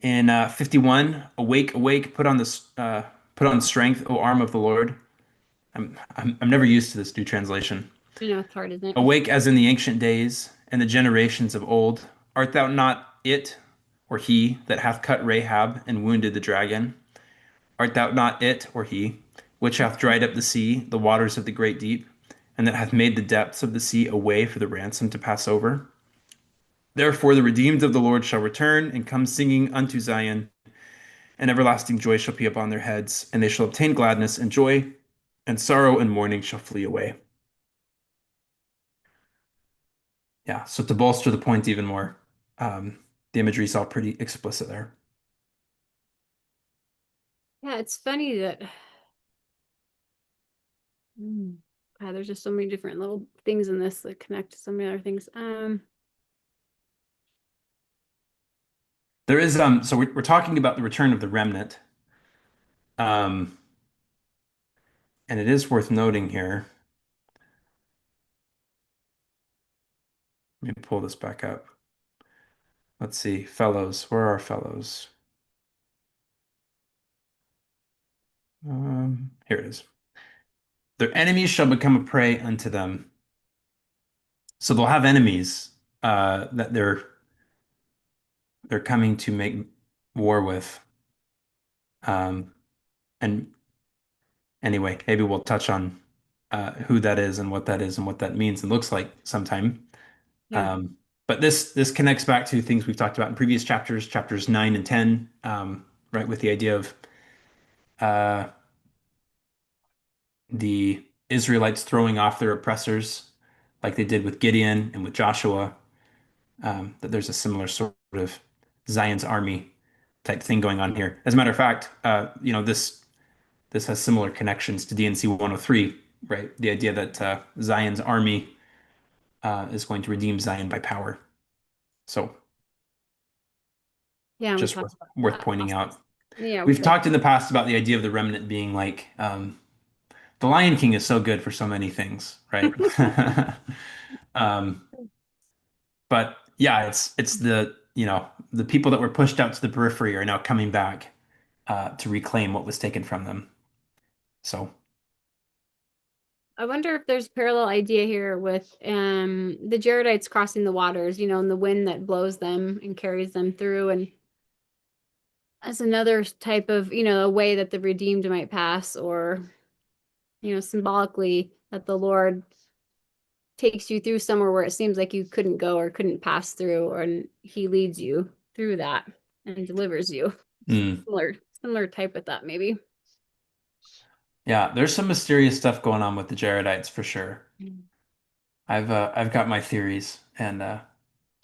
in 51, awake, awake, put on strength, O arm of the Lord. I'm never used to this new translation. I know it's hard, isn't it? Awake as in the ancient days and the generations of old. Art thou not it, or he, that hath cut Rahab and wounded the dragon? Art thou not it, or he, which hath dried up the sea, the waters of the great deep, and that hath made the depths of the sea a way for the ransom to pass over? Therefore the redeemed of the Lord shall return and come singing unto Zion. and everlasting joy shall be upon their heads, and they shall obtain gladness and joy, and sorrow and mourning shall flee away. Yeah, so to bolster the point even more, the imagery is all pretty explicit there. Yeah, it's funny that God, there's just so many different little things in this that connect to so many other things. There is so we're talking about the return of the remnant. Um, and it is worth noting here. Let me pull this back up. Let's see, fellows. Where are fellows? Here it is. Their enemies shall become a prey unto them. So they'll have enemies that they're coming to make war with. Um, and anyway, maybe we'll touch on who that is and what that means and looks like sometime. Yeah, Um, but this connects back to things we've talked about in previous chapters, chapters 9 and 10, right, with the idea of uh, the Israelites throwing off their oppressors, like they did with Gideon and with Joshua. That there's a similar sort of Zion's army type thing going on here. As a matter of fact, this has similar connections to DNC 103, right? The idea that Zion's army is going to redeem Zion by power. So yeah, we just talked about worth that. pointing out. Yeah, We've talked in the past about the idea of the remnant being like the Lion King is so good for so many things, right? Um, but yeah, it's the people that were pushed out to the periphery are now coming back to reclaim what was taken from them. So, I wonder if there's a parallel idea here with the Jaredites crossing the waters, and the wind that blows them and carries them through, and as another type of, a way that the redeemed might pass, or symbolically that the Lord takes you through somewhere where it seems like you couldn't go or couldn't pass through, or and he leads you through that and delivers you. mm, Similar type with that, maybe. yeah, there's some mysterious stuff going on with the Jaredites for sure. I've got my theories, and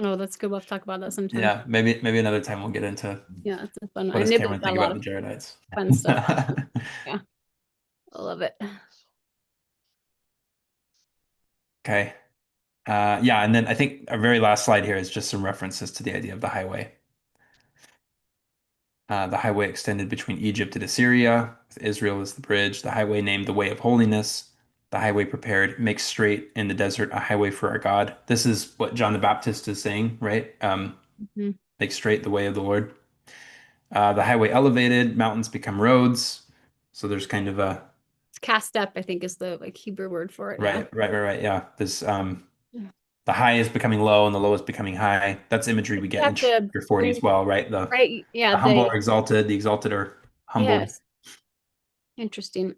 Oh, that's good. We'll have to talk about that sometime. yeah, maybe another time we'll get into Yeah, it's a fun one. what And does Nible's Cameron got think a lot about the of Jaredites. fun stuff on it. Yeah, I love it. Okay. Yeah, and then I think our very last slide here is just some references to the idea of the highway. The highway extended between Egypt and Assyria, with Israel as the bridge. The highway named the way of holiness. The highway prepared, makes straight in the desert a highway for our God. This is what John the Baptist is saying, right? Mhm. Make straight the way of the Lord. The highway elevated, mountains become roads. So there's kind of a It's cast up, I think, is the like Hebrew word for it. Yeah. right. Yeah, there's the high is becoming low and the low is becoming high. That's imagery we You get in have to chapter 40 bring as well, right? The right. Yeah. the humble are exalted, the exalted are humbled. Yes. Interesting.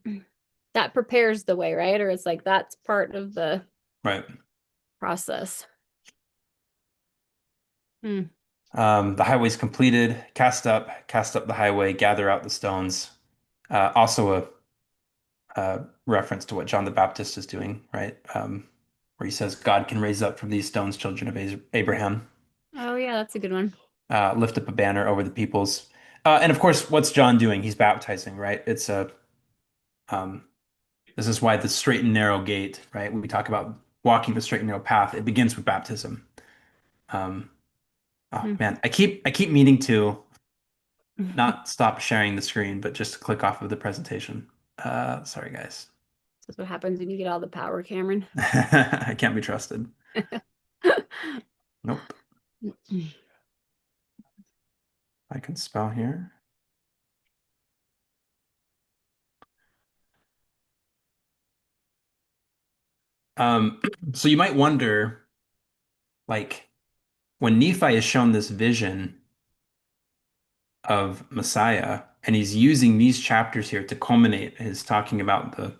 That prepares the way, right? Or it's like that's part of the Right. process. Hmm. The highway's completed, cast up the highway, gather out the stones. Also a reference to what John the Baptist is doing, right? Where he says, God can raise up from these stones children of Abraham, Oh, yeah, that's a good one. lift up a banner over the peoples. And of course, what's John doing? He's baptizing, right? Um, this is why the straight and narrow gate, right? When we talk about walking the straight and narrow path, it begins with baptism. Um, oh Hmm. man, I keep meaning to not stop sharing the screen, but just click off of the presentation. Sorry, guys. That's what happens when you get all the power, Cameron. I can't be trusted. Nope. I can spell here. Um, so you might wonder, like, when Nephi is shown this vision of Messiah, and he's using these chapters here to culminate his talking about the,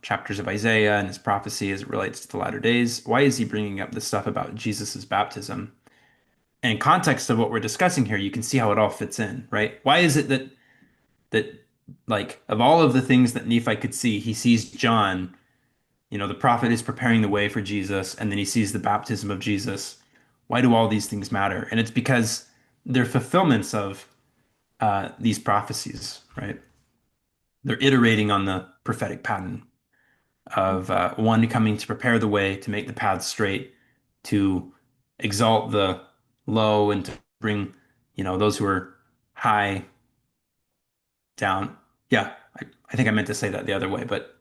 chapters of Isaiah and his prophecy as it relates to the latter days. Why is he bringing up this stuff about Jesus's baptism? And in context of what we're discussing here, you can see how it all fits in, right? Why is it that that like of all of the things that Nephi could see, he sees John, the prophet is preparing the way for Jesus, and then he sees the baptism of Jesus. Why do all these things matter? And it's because they're fulfillments of these prophecies, right? They're iterating on the prophetic pattern of one coming to prepare the way, to make the path straight, to exalt the low, and to bring, those who are high down. Yeah, I think I meant to say that the other way, but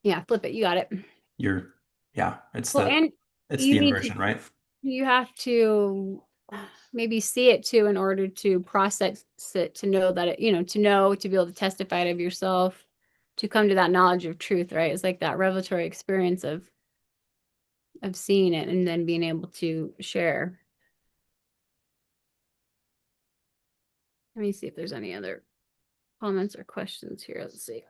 Yeah, flip it. You got it. you're, yeah, it's Well, the and it's you the need to, inversion, right? you have to maybe see it too in order to process it, to know that it, to know, to be able to testify it of yourself, to come to that knowledge of truth, right? It's like that revelatory experience of seeing it and then being able to share. Let me see if there's any other comments or questions here. Let's see.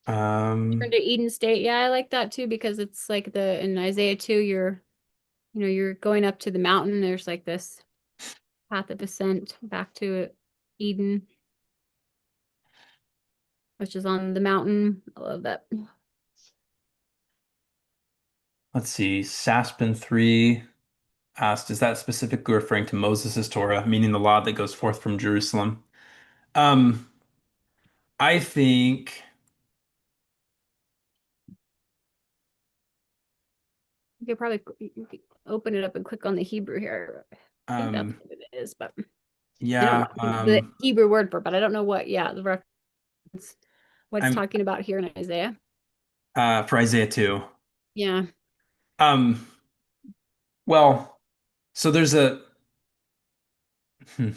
Turn Um, to Eden State. Yeah, I like that too because it's like the in Isaiah 2, you're going up to the mountain. There's like this path of ascent back to Eden, which is on the mountain. I love that. let's see. Saspin 3 asked, is that specifically referring to Moses' Torah, meaning the law that goes forth from Jerusalem? Um, I think You could open it up and click on the Hebrew here. I think that's um, what it is, but I don't yeah, know the Hebrew word for it, but I don't know what, yeah, the reference, what it's I'm talking about here in Isaiah. for Isaiah 2. Yeah. Um, well, so there's a hmm.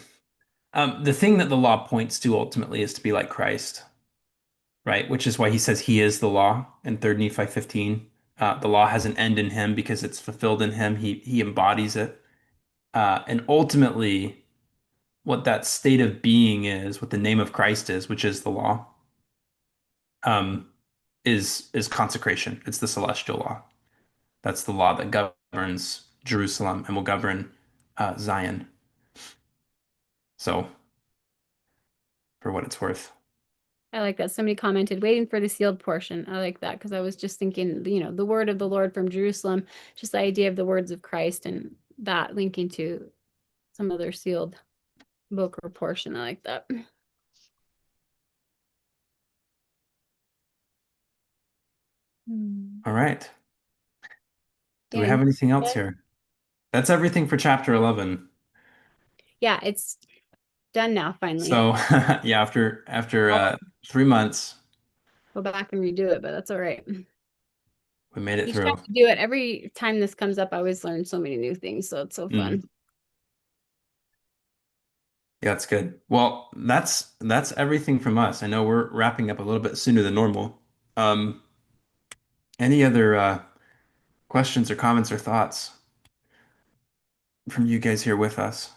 The thing that the law points to ultimately is to be like Christ, right? Which is why he says he is the law in 3rd Nephi 15. The law has an end in him because it's fulfilled in him. He embodies it. And ultimately, what that state of being is, what the name of Christ is, which is the law, um, is consecration. It's the celestial law. That's the law that governs Jerusalem and will govern Zion. So, for what it's worth. I like that. Somebody commented, waiting for the sealed portion. I like that because I was just thinking, the word of the Lord from Jerusalem, just the idea of the words of Christ and that linking to some other sealed book or portion. I like that. Hmm. All right. Do we have And anything else here? That's everything for chapter 11. yeah, it's done now, finally. So, yeah, after I'll 3 months, go back and redo it, but that's all right. we made it Each time through. I do it, every time this comes up, I always learn so many new things. So it's so Mm. fun. Yeah, it's good. Well, that's everything from us. I know we're wrapping up a little bit sooner than normal. Um, any other questions or comments or thoughts from you guys here with us?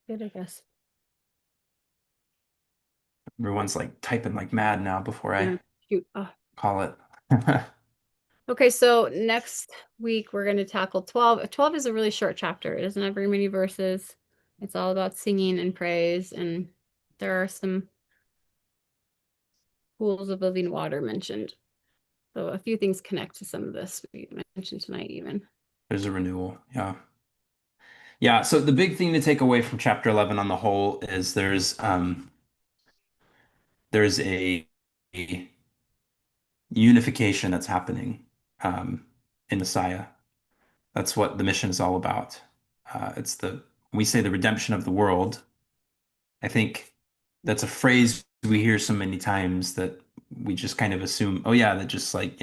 Good, I guess. Everyone's like typing like mad now before I Yeah. Shoot. Oh. call it. Okay, so next week we're going to tackle 12. 12 is a really short chapter. It doesn't have very many verses. It's all about singing and praise, and there are some pools of living water mentioned. So a few things connect to some of this we mentioned tonight, even. There's a renewal. Yeah. Yeah, so the big thing to take away from chapter 11 on the whole is there's a unification that's happening in Messiah. That's what the mission is all about. It's the when we say the redemption of the world. I think that's a phrase we hear so many times that we just kind of assume, oh yeah, that just like,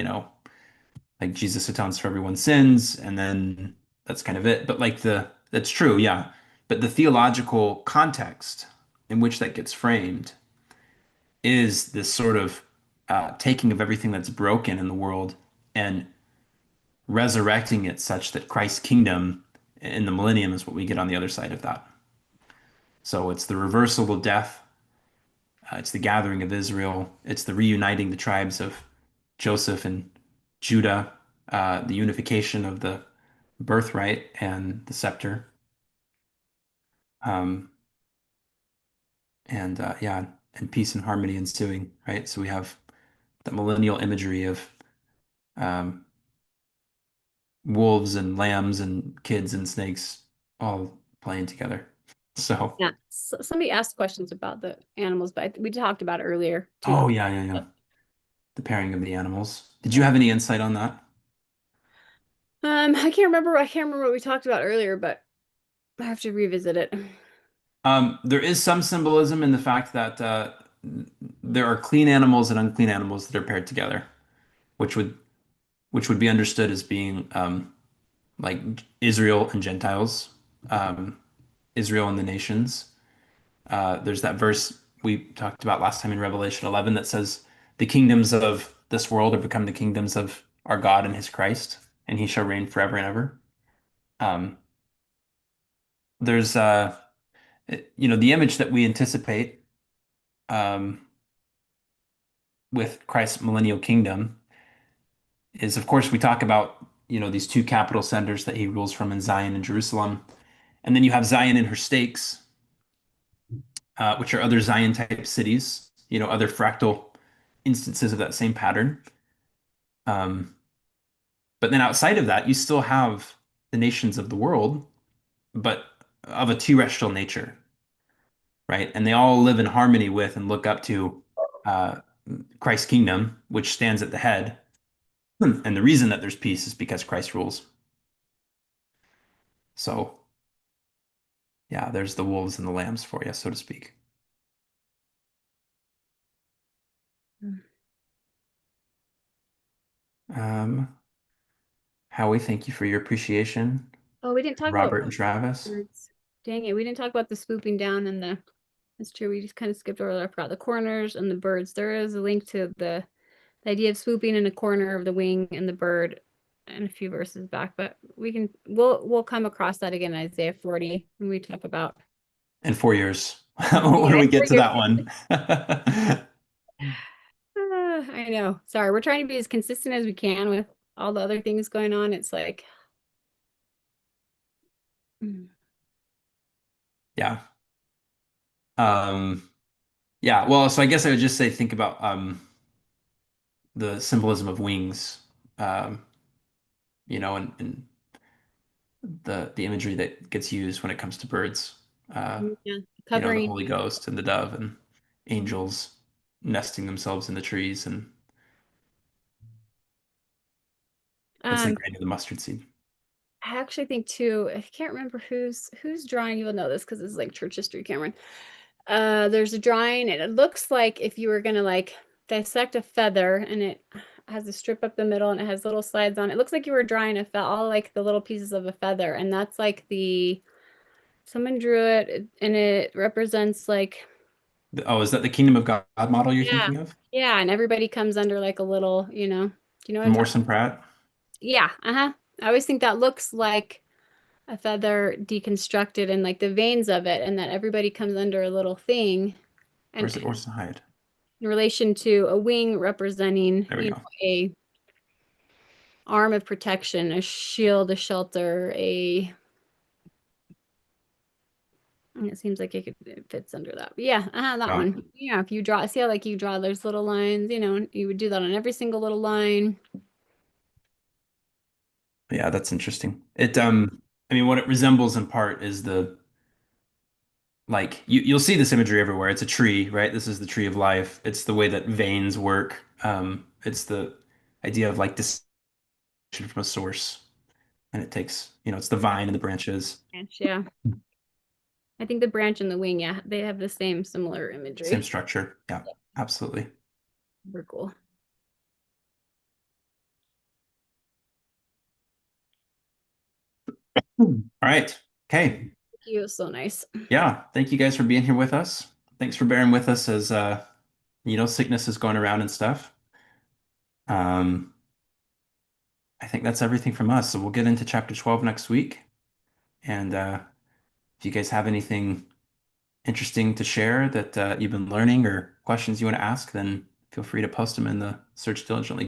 like Jesus atones for everyone's sins, and then that's kind of it. But like that's true, yeah. But the theological context in which that gets framed is this sort of taking of everything that's broken in the world and resurrecting it such that Christ's kingdom in the millennium is what we get on the other side of that. So it's the reversal of death, it's the gathering of Israel, it's the reuniting the tribes of Joseph and Judah, the unification of the birthright and the scepter. Um, and yeah, and peace and harmony ensuing, right? So we have the millennial imagery of um, wolves and lambs and kids and snakes all playing together. So, Yeah. So, somebody asked questions about the animals, but we talked about it earlier too. oh yeah, yeah, yeah. The pairing of the animals. Did you Yeah. have any insight on that? I can't remember. I can't remember what we talked about earlier, but I have to revisit it. There is some symbolism in the fact that there are clean animals and unclean animals that are paired together, which would be understood as being like Israel and Gentiles, um, Israel and the nations. There's that verse we talked about last time in Revelation 11 that says, "The kingdoms of this world have become the kingdoms of our God and His Christ, and He shall reign forever and ever." Um, there's the image that we anticipate um, with Christ's millennial kingdom is, of course, we talk about these two capital centers that He rules from in Zion and Jerusalem, and then you have Zion and her stakes, which are other Zion type cities, other fractal instances of that same pattern. Um, but then outside of that, you still have the nations of the world, but of a terrestrial nature, right? And they all live in harmony with and look up to uh, Christ's kingdom, which stands at the head. And the reason that there's peace is because Christ rules. So, yeah, there's the wolves and the lambs for you, so to speak. Um, Howie, thank you for your appreciation. Oh, we didn't talk about Robert and Travis. birds. Dang it, we didn't talk about the swooping down and the. That's true. We just kind of skipped over that. I forgot the corners and the birds. There is a link to the idea of swooping in a corner of the wing and the bird and a few verses back, but we'll come across that again in Isaiah 40 when we talk about In 4 years, when yeah, we get for to your that one. I know. Sorry, we're trying to be as consistent as we can with all the other things going on. It's like mm, Yeah. Um, yeah, well, so I guess I would just say think about the symbolism of wings, um, and the imagery that gets used when it comes to birds. Uh, yeah, the covering Holy Ghost and the dove and angels nesting themselves in the trees, and it's the um grain of the mustard seed. I actually think too, I can't remember who's drawing, you will know this because it's like church history, Cameron. There's a drawing and it looks like if you were gonna like dissect a feather and it has a strip up the middle and it has little slides on it. It looks like you were drawing all like the little pieces of a feather, and that's like the someone drew it and it represents like Oh, is that the kingdom of God model you're yeah. thinking of? Yeah, and everybody comes under like a little, do you know what I'm From talking? Orson Pratt? Yeah, uh-huh. I always think that looks like a feather deconstructed and like the veins of it, and that everybody comes under a little thing, Or and is it Orson Hyde? in relation to a wing representing, There we go. a arm of protection, a shield, a shelter, and it seems like it fits under that. But yeah, that Wow. one. Yeah, if you draw, see how like you draw those little lines, you would do that on every single little line. Yeah, that's interesting. I mean, what it resembles in part is the like you'll see this imagery everywhere. It's a tree, right? This is the tree of life. It's the way that veins work. It's the idea of like distinction from a source, and it takes, it's the vine and the branches, Branch, yeah. I think the branch and the wing, yeah, they have the same similar same imagery. structure. Yeah, absolutely. Super cool. All right. Okay. Thank you. So nice. Yeah. Thank you guys for being here with us. Thanks for bearing with us as sickness is going around and stuff. Um, I think that's everything from us. So we'll get into chapter 12 next week. And if you guys have anything interesting to share that you've been learning or questions you want to ask, then feel free to post them in the Search Diligently